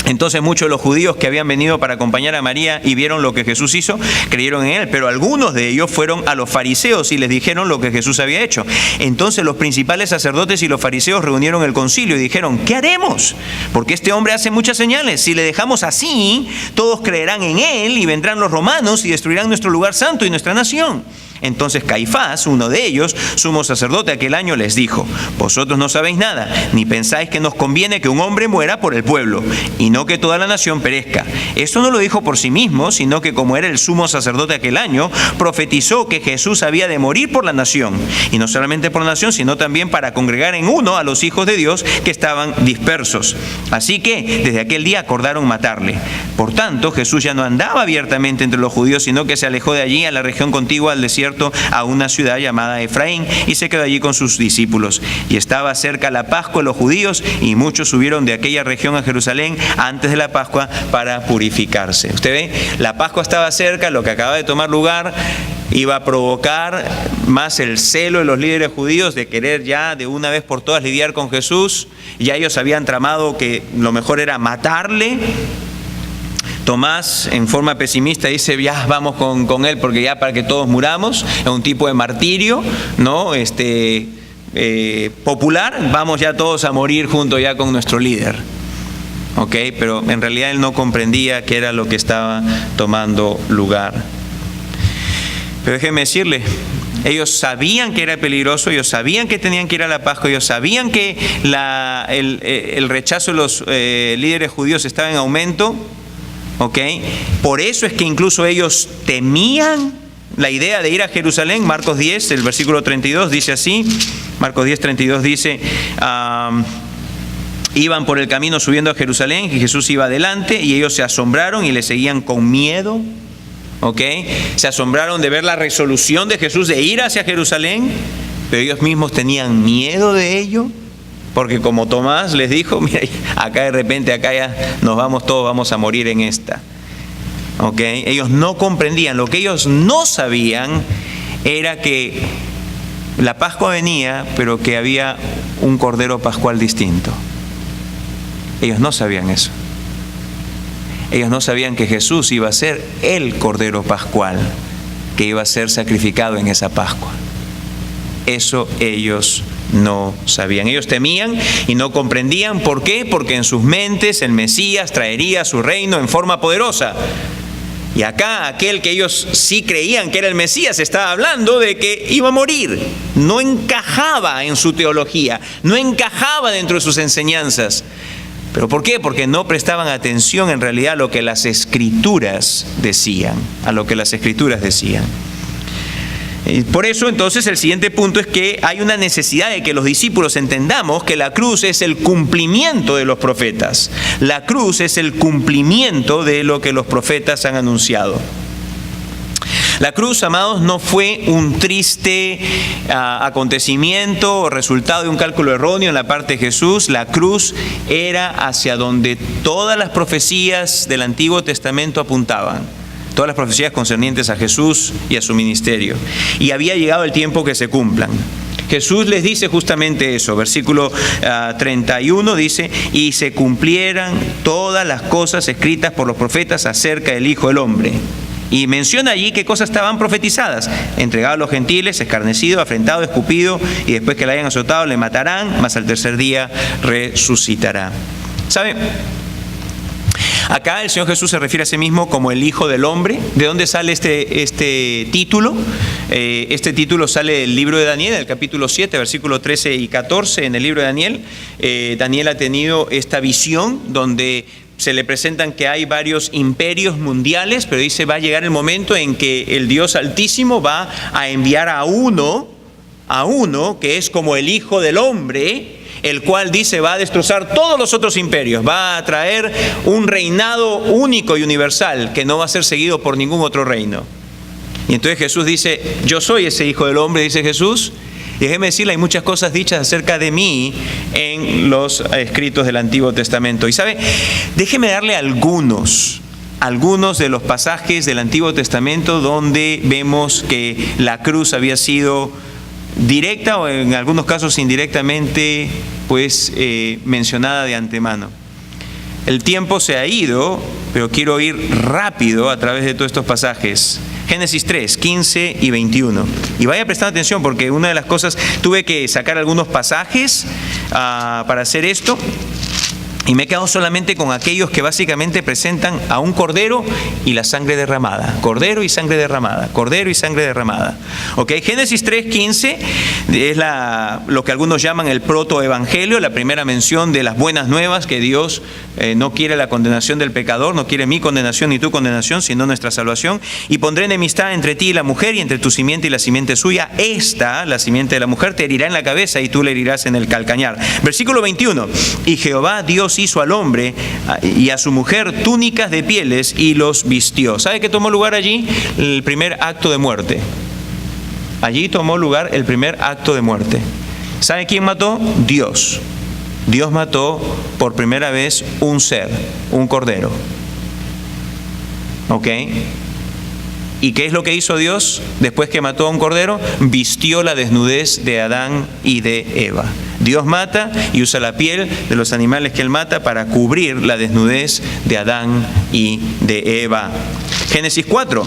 A: Entonces muchos de los judíos que habían venido para acompañar a María y vieron lo que Jesús hizo, creyeron en él, pero algunos de ellos fueron a los fariseos y les dijeron lo que Jesús había hecho. Entonces los principales sacerdotes y los fariseos reunieron el concilio y dijeron: ¿qué haremos? Porque este hombre hace muchas señales. Si le dejamos así, todos creerán en él y vendrán los romanos y destruirán nuestro lugar santo y nuestra nación. Entonces Caifás, uno de ellos, sumo sacerdote aquel año, les dijo: vosotros no sabéis nada, ni pensáis que nos conviene que un hombre muera por el pueblo, y no que toda la nación perezca. Esto no lo dijo por sí mismo, sino que como era el sumo sacerdote aquel año, profetizó que Jesús había de morir por la nación, y no solamente por la nación, sino también para congregar en uno a los hijos de Dios que estaban dispersos. Así que desde aquel día acordaron matarle. Por tanto, Jesús ya no andaba abiertamente entre los judíos, sino que se alejó de allí a la región contigua al desierto, a una ciudad llamada Efraín, y se quedó allí con sus discípulos. Y estaba cerca la Pascua de los judíos, y muchos subieron de aquella región a Jerusalén antes de la Pascua para purificarse. Usted ve, la Pascua estaba cerca, lo que acaba de tomar lugar iba a provocar más el celo de los líderes judíos de querer ya de una vez por todas lidiar con Jesús. Ya ellos habían tramado que lo mejor era matarle. Tomás, en forma pesimista, dice: ya vamos con él, porque ya para que todos muramos, es un tipo de martirio, ¿no? Popular, vamos ya todos a morir junto ya con nuestro líder. ¿Ok? Pero en realidad él no comprendía qué era lo que estaba tomando lugar. Pero déjeme decirle, ellos sabían que era peligroso, ellos sabían que tenían que ir a la Pascua, ellos sabían que el rechazo de los líderes judíos estaba en aumento. ¿Ok? Por eso es que incluso ellos temían la idea de ir a Jerusalén. Marcos 10, el versículo 32 dice así. Marcos 10, 32 dice: iban por el camino subiendo a Jerusalén, y Jesús iba adelante, y ellos se asombraron y le seguían con miedo. ¿Ok? Se asombraron de ver la resolución de Jesús de ir hacia Jerusalén, pero ellos mismos tenían miedo de ello. Porque como Tomás les dijo: mira, acá de repente, acá ya nos vamos todos, vamos a morir en esta. ¿Ok? Ellos no comprendían. Lo que ellos no sabían era que la Pascua venía, pero que había un cordero pascual distinto. Ellos no sabían eso. Ellos no sabían que Jesús iba a ser el cordero pascual que iba a ser sacrificado en esa Pascua. Eso ellos no sabían. Ellos temían y no comprendían. ¿Por qué? Porque en sus mentes el Mesías traería su reino en forma poderosa. Y acá aquel que ellos sí creían que era el Mesías estaba hablando de que iba a morir. No encajaba en su teología, no encajaba dentro de sus enseñanzas. ¿Pero por qué? Porque no prestaban atención en realidad a lo que las Escrituras decían, a lo que las Escrituras decían. Por eso, entonces, el siguiente punto es que hay una necesidad de que los discípulos entendamos que la cruz es el cumplimiento de los profetas. La cruz es el cumplimiento de lo que los profetas han anunciado. La cruz, amados, no fue un triste acontecimiento o resultado de un cálculo erróneo en la parte de Jesús. La cruz era hacia donde todas las profecías del Antiguo Testamento apuntaban. Todas las profecías concernientes a Jesús y a su ministerio. Y había llegado el tiempo que se cumplan. Jesús les dice justamente eso. Versículo 31 dice: y se cumplieran todas las cosas escritas por los profetas acerca del Hijo del Hombre. Y menciona allí qué cosas estaban profetizadas: entregado a los gentiles, escarnecido, afrentado, escupido, y después que le hayan azotado le matarán, mas al tercer día resucitará. ¿Sabe? Acá el Señor Jesús se refiere a sí mismo como el Hijo del Hombre. ¿De dónde sale este título? Este título sale del libro de Daniel, el capítulo 7, versículos 13 y 14. En el libro de Daniel, Daniel ha tenido esta visión donde se le presentan que hay varios imperios mundiales, pero dice: va a llegar el momento en que el Dios Altísimo va a enviar a uno que es como el Hijo del Hombre, el cual dice va a destrozar todos los otros imperios, va a traer un reinado único y universal que no va a ser seguido por ningún otro reino. Y entonces Jesús dice: yo soy ese Hijo del Hombre, dice Jesús. Y déjeme decirle, hay muchas cosas dichas acerca de mí en los escritos del Antiguo Testamento. Y sabe, déjeme darle algunos de los pasajes del Antiguo Testamento donde vemos que la cruz había sido directa o en algunos casos indirectamente mencionada de antemano. El tiempo se ha ido, pero quiero ir rápido a través de todos estos pasajes. Génesis 3, 15 y 21. Y vaya prestando atención, porque una de las cosas, tuve que sacar algunos pasajes para hacer esto. Y me he quedado solamente con aquellos que básicamente presentan a un cordero y la sangre derramada. Cordero y sangre derramada. Cordero y sangre derramada. ¿Ok? Génesis 3:15 es lo que algunos llaman el protoevangelio, la primera mención de las buenas nuevas, que Dios no quiere la condenación del pecador, no quiere mi condenación ni tu condenación, sino nuestra salvación. Y pondré enemistad entre ti y la mujer, y entre tu simiente y la simiente suya. Esta, la simiente de la mujer, te herirá en la cabeza y tú le herirás en el calcañar. Versículo 21. Y Jehová Dios hizo al hombre y a su mujer túnicas de pieles y los vistió. ¿Sabe qué tomó lugar allí? El primer acto de muerte. Allí tomó lugar el primer acto de muerte. ¿Sabe quién mató? Dios. Dios mató por primera vez un ser, un cordero. ¿Ok? ¿Y qué es lo que hizo Dios después que mató a un cordero? Vistió la desnudez de Adán y de Eva. Dios mata y usa la piel de los animales que Él mata para cubrir la desnudez de Adán y de Eva. Génesis 4.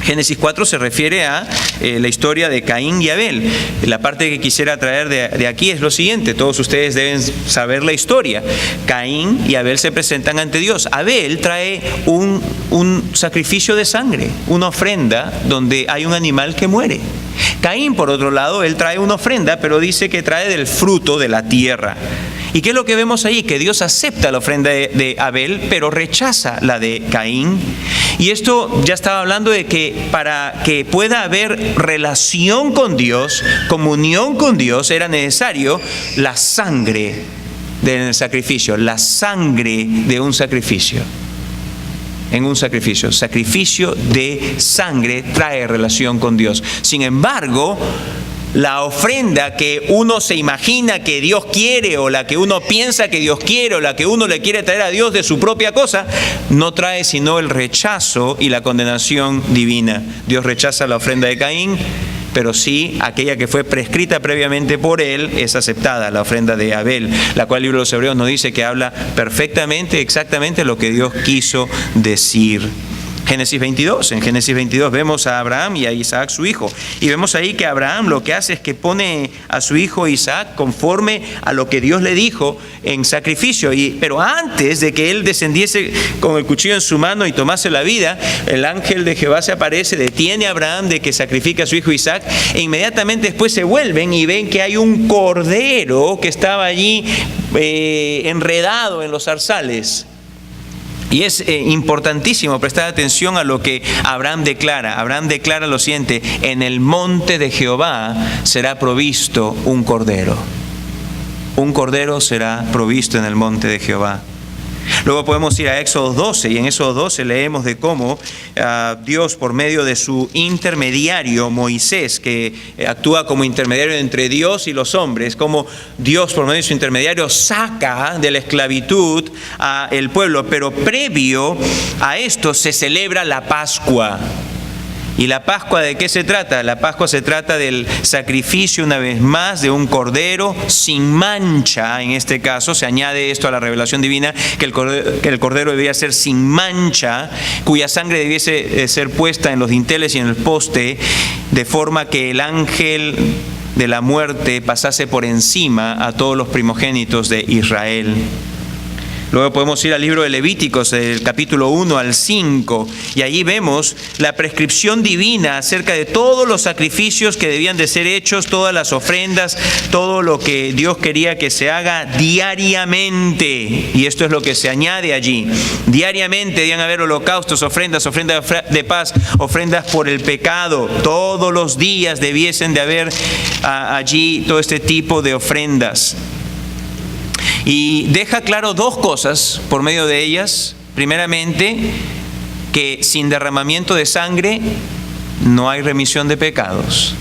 A: Génesis 4 se refiere a la historia de Caín y Abel. La parte que quisiera traer de aquí es lo siguiente. Todos ustedes deben saber la historia. Caín y Abel se presentan ante Dios. Abel trae un sacrificio de sangre, una ofrenda donde hay un animal que muere. Caín, por otro lado, él trae una ofrenda, pero dice que trae del fruto de la tierra. ¿Y qué es lo que vemos ahí? Que Dios acepta la ofrenda de Abel, pero rechaza la de Caín. Y esto ya estaba hablando de que para que pueda haber relación con Dios, comunión con Dios, era necesario la sangre del sacrificio, la sangre de un sacrificio. En un sacrificio de sangre trae relación con Dios. Sin embargo, la ofrenda que uno se imagina que Dios quiere, o la que uno piensa que Dios quiere, o la que uno le quiere traer a Dios de su propia cosa, no trae sino el rechazo y la condenación divina. Dios rechaza la ofrenda de Caín, pero sí aquella que fue prescrita previamente por él es aceptada, la ofrenda de Abel, la cual el libro de los Hebreos nos dice que habla perfectamente, exactamente lo que Dios quiso decir. Génesis 22. En Génesis 22 vemos a Abraham y a Isaac su hijo. Y vemos ahí que Abraham lo que hace es que pone a su hijo Isaac conforme a lo que Dios le dijo en sacrificio. Pero antes de que él descendiese con el cuchillo en su mano y tomase la vida, el ángel de Jehová se aparece, detiene a Abraham de que sacrifique a su hijo Isaac, e inmediatamente después se vuelven y ven que hay un cordero que estaba allí enredado en los zarzales. Y es importantísimo prestar atención a lo que Abraham declara. Abraham declara lo siguiente: en el monte de Jehová será provisto un cordero. Un cordero será provisto en el monte de Jehová. Luego podemos ir a Éxodo 12, y en Éxodo 12 leemos de cómo Dios, por medio de su intermediario Moisés, que actúa como intermediario entre Dios y los hombres, cómo Dios, por medio de su intermediario, saca de la esclavitud al pueblo. Pero previo a esto se celebra la Pascua. ¿Y la Pascua de qué se trata? La Pascua se trata del sacrificio, una vez más, de un cordero sin mancha. En este caso se añade esto a la revelación divina, que el cordero debía ser sin mancha, cuya sangre debiese ser puesta en los dinteles y en el poste, de forma que el ángel de la muerte pasase por encima a todos los primogénitos de Israel. Luego podemos ir al libro de Levíticos, del capítulo 1 al 5, y allí vemos la prescripción divina acerca de todos los sacrificios que debían de ser hechos, todas las ofrendas, todo lo que Dios quería que se haga diariamente. Y esto es lo que se añade allí. Diariamente debían haber holocaustos, ofrendas de paz, ofrendas por el pecado. Todos los días debiesen de haber allí todo este tipo de ofrendas. Y deja claro dos cosas por medio de ellas. Primeramente, que sin derramamiento de sangre no hay remisión de pecados.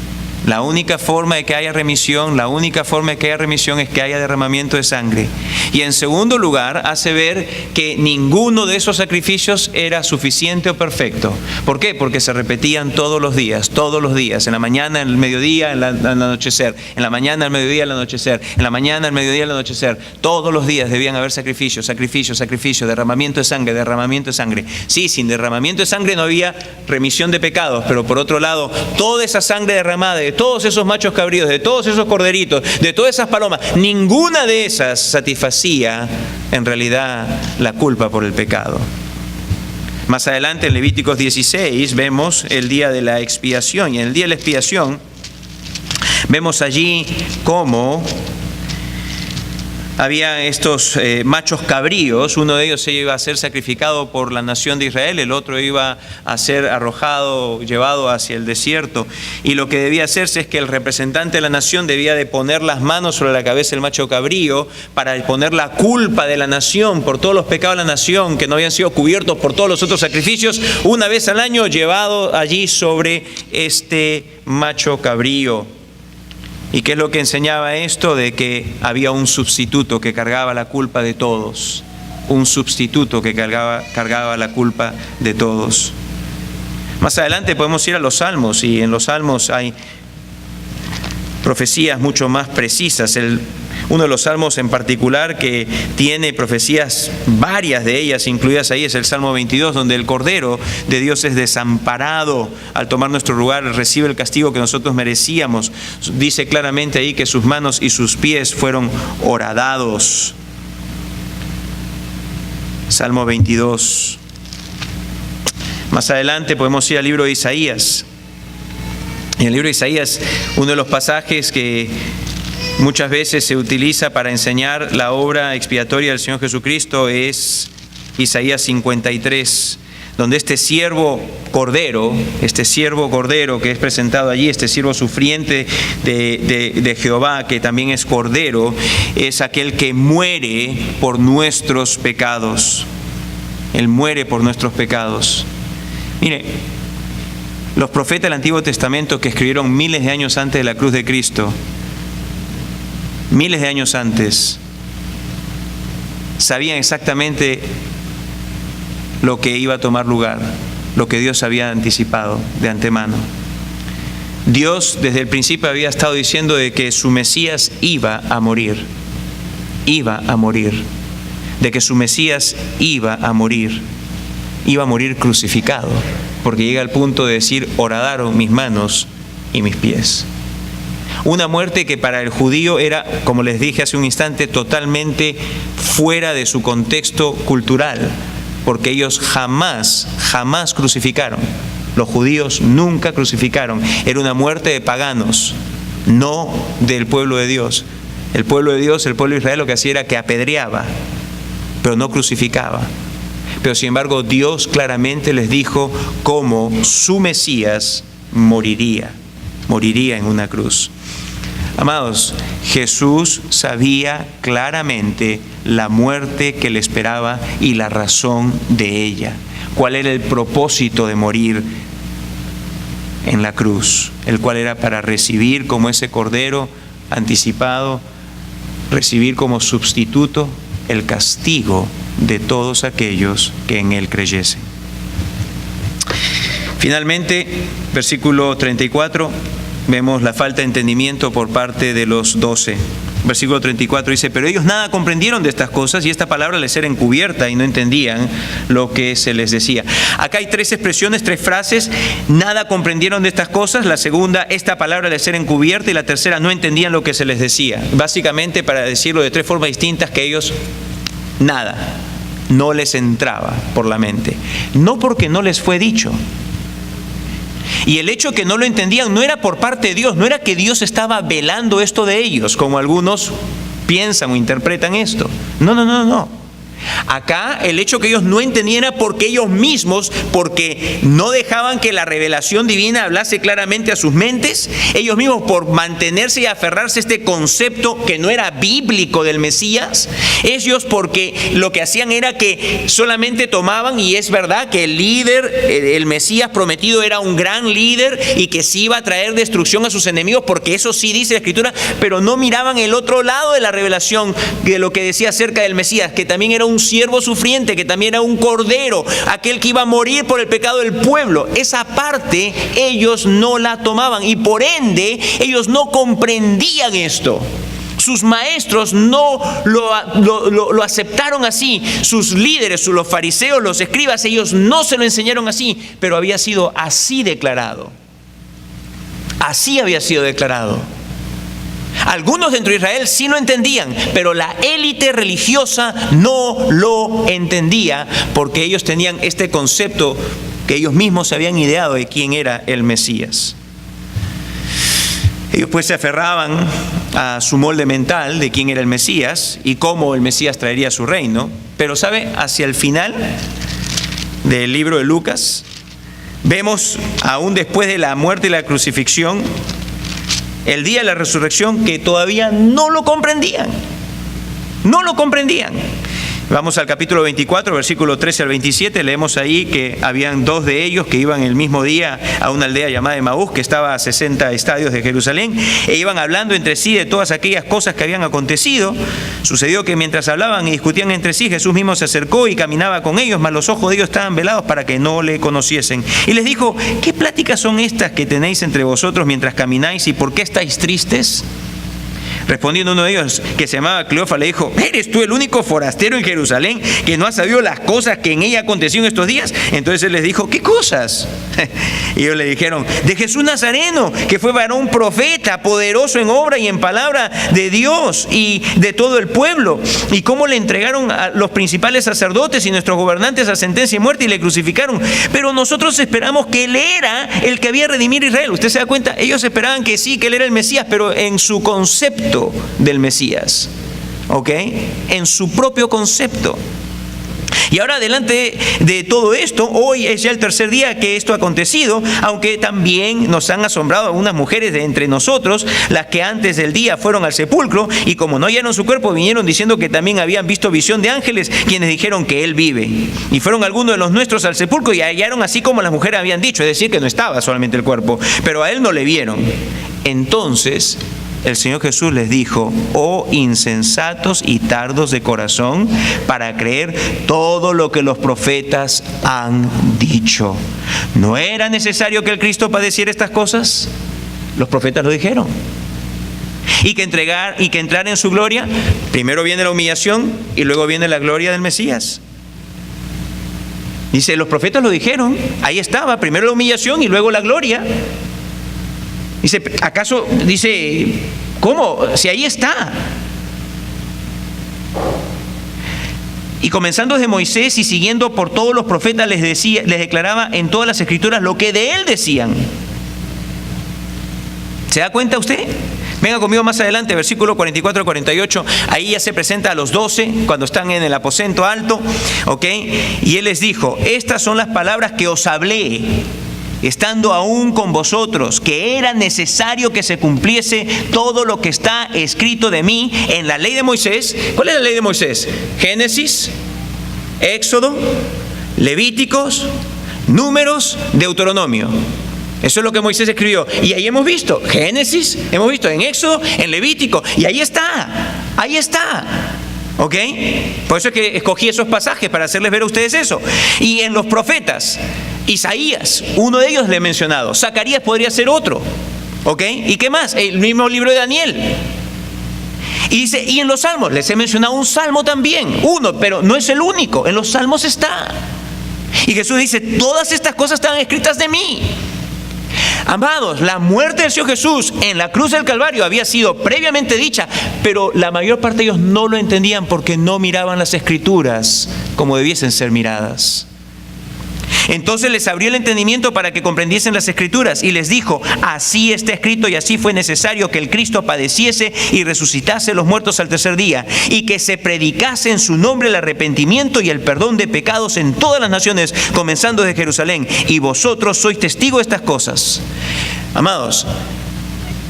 A: La única forma de que haya remisión, es que haya derramamiento de sangre. Y en segundo lugar, hace ver que ninguno de esos sacrificios era suficiente o perfecto. ¿Por qué? Porque se repetían todos los días, en la mañana, en el mediodía, en el anochecer, en la mañana, al mediodía, al anochecer, en la mañana, al mediodía, al anochecer. Todos los días debían haber sacrificio, derramamiento de sangre. Sí, sin derramamiento de sangre no había remisión de pecados, pero por otro lado, toda esa sangre derramada de todos esos machos cabríos, de todos esos corderitos, de todas esas palomas, ninguna de esas satisfacía en realidad la culpa por el pecado. Más adelante en Levíticos 16 vemos el día de la expiación, y en el día de la expiación vemos allí cómo había estos machos cabríos. Uno de ellos iba a ser sacrificado por la nación de Israel, el otro iba a ser arrojado, llevado hacia el desierto. Y lo que debía hacerse es que el representante de la nación debía de poner las manos sobre la cabeza del macho cabrío para poner la culpa de la nación por todos los pecados de la nación que no habían sido cubiertos por todos los otros sacrificios, una vez al año llevado allí sobre este macho cabrío. ¿Y qué es lo que enseñaba esto? De que había un sustituto que cargaba la culpa de todos. Un sustituto que cargaba la culpa de todos. Más adelante podemos ir a los Salmos, y en los Salmos hay profecías mucho más precisas. Uno de los salmos en particular que tiene profecías, varias de ellas incluidas ahí, es el Salmo 22, donde el Cordero de Dios es desamparado al tomar nuestro lugar, recibe el castigo que nosotros merecíamos. Dice claramente ahí que sus manos y sus pies fueron horadados. Salmo 22. Más adelante podemos ir al libro de Isaías. En el libro de Isaías, uno de los pasajes que muchas veces se utiliza para enseñar la obra expiatoria del Señor Jesucristo es Isaías 53, donde este siervo cordero que es presentado allí, este siervo sufriente de Jehová, que también es cordero, es aquel que muere por nuestros pecados. Él muere por nuestros pecados. Mire, los profetas del Antiguo Testamento que escribieron miles de años antes de la cruz de Cristo, miles de años antes, sabían exactamente lo que iba a tomar lugar, lo que Dios había anticipado de antemano. Dios desde el principio había estado diciendo de que su Mesías iba a morir, de que su Mesías iba a morir crucificado, porque llega al punto de decir: horadaron mis manos y mis pies. Una muerte que para el judío era, como les dije hace un instante, totalmente fuera de su contexto cultural, porque ellos jamás crucificaron. Los judíos nunca crucificaron. Era una muerte de paganos, no del pueblo de Dios. El pueblo de Dios, el pueblo de Israel, lo que hacía era que apedreaba, pero no crucificaba. Pero sin embargo, Dios claramente les dijo cómo su Mesías moriría en una cruz. Amados, Jesús sabía claramente la muerte que le esperaba y la razón de ella. ¿Cuál era el propósito de morir en la cruz? El cual era para recibir como ese cordero anticipado, recibir como sustituto el castigo de todos aquellos que en Él creyesen. Finalmente, versículo 34, vemos la falta de entendimiento por parte de los 12. Versículo 34 dice: pero ellos nada comprendieron de estas cosas, y esta palabra les era encubierta y no entendían lo que se les decía. Acá hay tres expresiones, tres frases: nada comprendieron de estas cosas, la segunda, esta palabra les era encubierta, y la tercera, no entendían lo que se les decía. Básicamente, para decirlo de tres formas distintas, que ellos nada, no les entraba por la mente. No porque no les fue dicho. Y el hecho que no lo entendían no era por parte de Dios, no era que Dios estaba velando esto de ellos, como algunos piensan o interpretan esto. No. Acá el hecho que ellos no entendían era porque ellos mismos, porque no dejaban que la revelación divina hablase claramente a sus mentes, ellos mismos por mantenerse y aferrarse a este concepto que no era bíblico del Mesías, ellos porque lo que hacían era que solamente tomaban, y es verdad que el líder, el Mesías prometido era un gran líder y que sí iba a traer destrucción a sus enemigos, porque eso sí dice la Escritura, pero no miraban el otro lado de la revelación de lo que decía acerca del Mesías, que también era un siervo sufriente, que también era un cordero, aquel que iba a morir por el pecado del pueblo. Esa parte ellos no la tomaban y por ende ellos no comprendían esto. Sus maestros no lo aceptaron así. Sus líderes, los fariseos, los escribas, ellos no se lo enseñaron así, pero había sido así declarado. Así había sido declarado. Algunos dentro de Israel sí lo entendían, pero la élite religiosa no lo entendía porque ellos tenían este concepto que ellos mismos se habían ideado de quién era el Mesías. Ellos pues se aferraban a su molde mental de quién era el Mesías y cómo el Mesías traería su reino. Pero ¿sabe? Hacia el final del libro de Lucas, vemos, aún después de la muerte y la crucifixión, el día de la resurrección, que todavía no lo comprendían. No lo comprendían. Vamos al capítulo 24, versículo 13 al 27, leemos ahí que habían 2 de ellos que iban el mismo día a una aldea llamada Emaús, que estaba a 60 estadios de Jerusalén, e iban hablando entre sí de todas aquellas cosas que habían acontecido. Sucedió que mientras hablaban y discutían entre sí, Jesús mismo se acercó y caminaba con ellos, mas los ojos de ellos estaban velados para que no le conociesen. Y les dijo: ¿qué pláticas son estas que tenéis entre vosotros mientras camináis, y por qué estáis tristes? Respondiendo uno de ellos, que se llamaba Cleofa, le dijo: ¿eres tú el único forastero en Jerusalén que no ha sabido las cosas que en ella aconteció en estos días? Entonces él les dijo: ¿qué cosas? Y ellos le dijeron: de Jesús Nazareno, que fue varón profeta, poderoso en obra y en palabra de Dios y de todo el pueblo, y cómo le entregaron a los principales sacerdotes y nuestros gobernantes a sentencia y muerte y le crucificaron. Pero nosotros esperamos que él era el que había de redimir a Israel. ¿Usted se da cuenta? Ellos esperaban que sí, que él era el Mesías, pero en su concepto del Mesías, ¿ok? En su propio concepto. Y ahora, delante de todo esto, hoy es ya el tercer día que esto ha acontecido, aunque también nos han asombrado algunas mujeres de entre nosotros, las que antes del día fueron al sepulcro, y como no hallaron su cuerpo, vinieron diciendo que también habían visto visión de ángeles, quienes dijeron que él vive. Y fueron algunos de los nuestros al sepulcro y hallaron así como las mujeres habían dicho, es decir, que no estaba solamente el cuerpo, pero a él no le vieron. Entonces el Señor Jesús les dijo: oh insensatos y tardos de corazón, para creer todo lo que los profetas han dicho. ¿No era necesario que el Cristo padeciera estas cosas? Los profetas lo dijeron. Y que entrar en su gloria, primero viene la humillación y luego viene la gloria del Mesías. Dice, los profetas lo dijeron, ahí estaba, primero la humillación y luego la gloria. Dice, ¿acaso? Dice, ¿cómo? Si ahí está. Y comenzando desde Moisés y siguiendo por todos los profetas, les declaraba en todas las escrituras lo que de él decían. ¿Se da cuenta usted? Venga conmigo más adelante, versículo 44 al 48. Ahí ya se presenta a los 12 cuando están en el aposento alto, ¿ok? Y él les dijo: estas son las palabras que os hablé, estando aún con vosotros, que era necesario que se cumpliese todo lo que está escrito de mí en la ley de Moisés. ¿Cuál es la ley de Moisés? Génesis, Éxodo, Levíticos, Números, Deuteronomio. Eso es lo que Moisés escribió. Y ahí hemos visto Génesis, hemos visto en Éxodo, en Levítico, y ahí está. ¿Ok? Por eso es que escogí esos pasajes, para hacerles ver a ustedes eso. Y en los profetas, Isaías, uno de ellos le he mencionado. Zacarías podría ser otro. ¿Ok? ¿Y qué más? El mismo libro de Daniel. Y dice, y en los salmos, les he mencionado un salmo también, uno, pero no es el único. En los salmos está. Y Jesús dice, todas estas cosas están escritas de mí. Amados, la muerte del Señor Jesús en la cruz del Calvario había sido previamente dicha, pero la mayor parte de ellos no lo entendían porque no miraban las Escrituras como debiesen ser miradas. Entonces les abrió el entendimiento para que comprendiesen las Escrituras y les dijo, así está escrito y así fue necesario que el Cristo padeciese y resucitase los muertos al tercer día, y que se predicase en su nombre el arrepentimiento y el perdón de pecados en todas las naciones, comenzando desde Jerusalén, y vosotros sois testigos de estas cosas. Amados,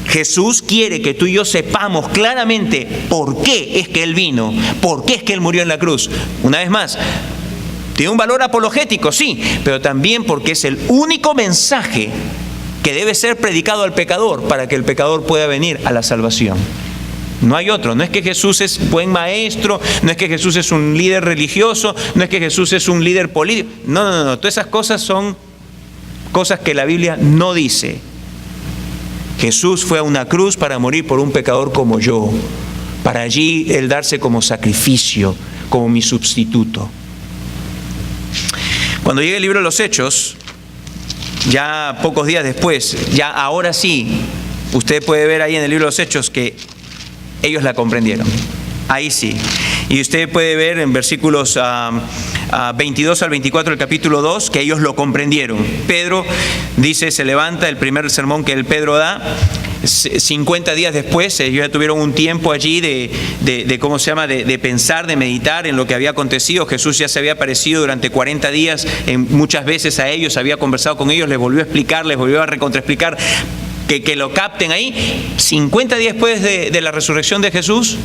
A: Jesús quiere que tú y yo sepamos claramente por qué es que Él vino, por qué es que Él murió en la cruz. Una vez más, tiene un valor apologético, sí, pero también porque es el único mensaje que debe ser predicado al pecador para que el pecador pueda venir a la salvación. No hay otro. No es que Jesús es buen maestro, no es que Jesús es un líder religioso, no es que Jesús es un líder político. No. Todas esas cosas son cosas que la Biblia no dice. Jesús fue a una cruz para morir por un pecador como yo, para allí Él darse como sacrificio, como mi sustituto. Cuando llegue el libro de los Hechos, ya pocos días después, ya ahora sí, usted puede ver ahí en el libro de los Hechos que Ellos la comprendieron. Ahí sí. Y usted puede ver en versículos 22 al 24 del capítulo 2 que ellos lo comprendieron. Pedro dice, se levanta, el primer sermón que el Pedro da, 50 días después, ellos ya tuvieron un tiempo allí de pensar, de meditar en lo que había acontecido. Jesús ya se había aparecido durante 40 días, muchas veces a ellos, había conversado con ellos, les volvió a explicar, les volvió a recontraexplicar, que lo capten ahí. 50 días después de la resurrección de Jesús,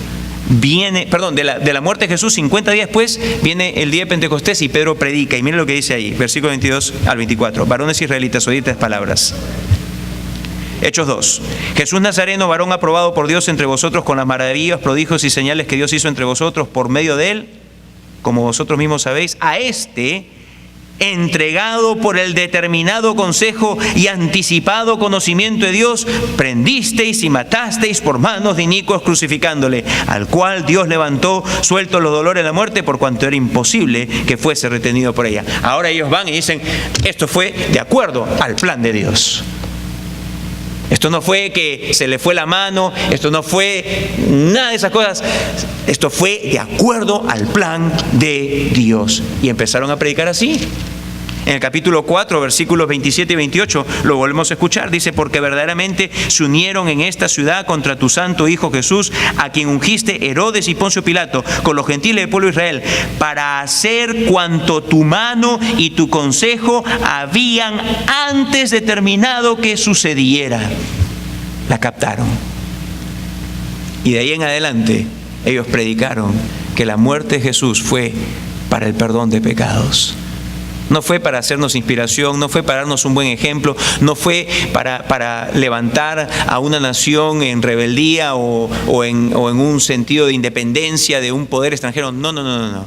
A: de la muerte de Jesús, 50 días después viene el día de Pentecostés y Pedro predica. Y miren lo que dice ahí, versículo 22 al 24. Varones israelitas, oíd estas palabras. Hechos 2. Jesús Nazareno, varón aprobado por Dios entre vosotros con las maravillas, prodigios y señales que Dios hizo entre vosotros por medio de él, como vosotros mismos sabéis, a este, entregado por el determinado consejo y anticipado conocimiento de Dios, prendisteis y matasteis por manos de inicuos crucificándole, al cual Dios levantó, suelto los dolores de la muerte, por cuanto era imposible que fuese retenido por ella. Ahora ellos van y dicen, esto fue de acuerdo al plan de Dios. Esto no fue que se le fue la mano, esto no fue nada de esas cosas. Esto fue de acuerdo al plan de Dios. Y empezaron a predicar así. En el capítulo 4, versículos 27 y 28, lo volvemos a escuchar. Dice, porque verdaderamente se unieron en esta ciudad contra tu santo Hijo Jesús, a quien ungiste Herodes y Poncio Pilato, con los gentiles del pueblo de Israel, para hacer cuanto tu mano y tu consejo habían antes determinado que sucediera. La captaron. Y de ahí en adelante, ellos predicaron que la muerte de Jesús fue para el perdón de pecados. No fue para hacernos inspiración, no fue para darnos un buen ejemplo, no fue para levantar a una nación en rebeldía o en un sentido de independencia de un poder extranjero. No.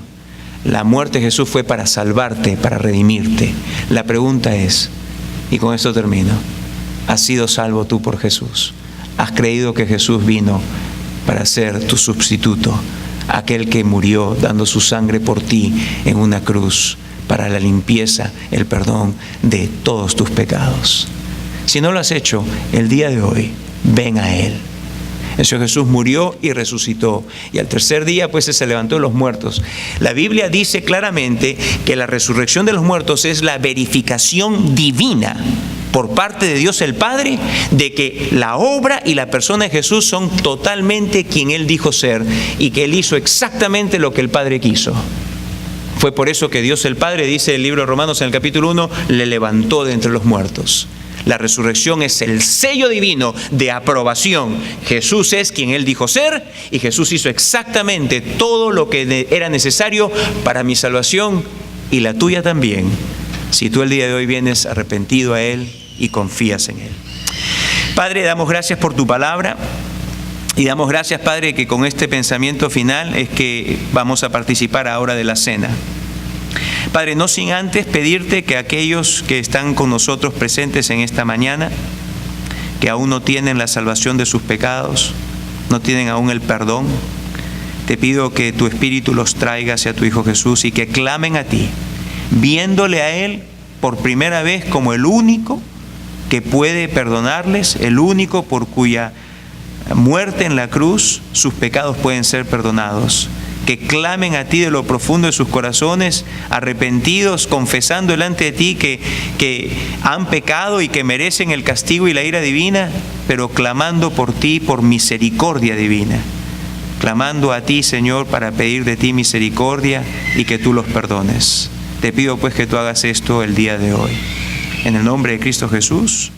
A: La muerte de Jesús fue para salvarte, para redimirte. La pregunta es, y con esto termino, ¿has sido salvo tú por Jesús? ¿Has creído que Jesús vino para ser tu sustituto? Aquel que murió dando su sangre por ti en una cruz, para la limpieza, el perdón de todos tus pecados. Si no lo has hecho, el día de hoy, ven a Él. El Señor Jesús murió y resucitó. Y al tercer día, pues, se levantó de los muertos. La Biblia dice claramente que la resurrección de los muertos es la verificación divina por parte de Dios el Padre de que la obra y la persona de Jesús son totalmente quien Él dijo ser y que Él hizo exactamente lo que el Padre quiso. Fue por eso que Dios el Padre, dice el libro de Romanos en el capítulo 1, le levantó de entre los muertos. La resurrección es el sello divino de aprobación. Jesús es quien Él dijo ser y Jesús hizo exactamente todo lo que era necesario para mi salvación y la tuya también, si tú el día de hoy vienes arrepentido a Él y confías en Él. Padre, damos gracias por tu palabra. Y damos gracias, Padre, que con este pensamiento final es que vamos a participar ahora de la cena. Padre, no sin antes pedirte que aquellos que están con nosotros presentes en esta mañana, que aún no tienen la salvación de sus pecados, no tienen aún el perdón, te pido que tu Espíritu los traiga hacia tu Hijo Jesús y que clamen a ti, viéndole a Él por primera vez como el único que puede perdonarles, el único por cuya muerte en la cruz sus pecados pueden ser perdonados. Que clamen a ti de lo profundo de sus corazones, arrepentidos, confesando delante de ti que han pecado y que merecen el castigo y la ira divina, pero clamando por ti, por misericordia divina. Clamando a ti, Señor, para pedir de ti misericordia y que tú los perdones. Te pido pues que tú hagas esto el día de hoy. En el nombre de Cristo Jesús.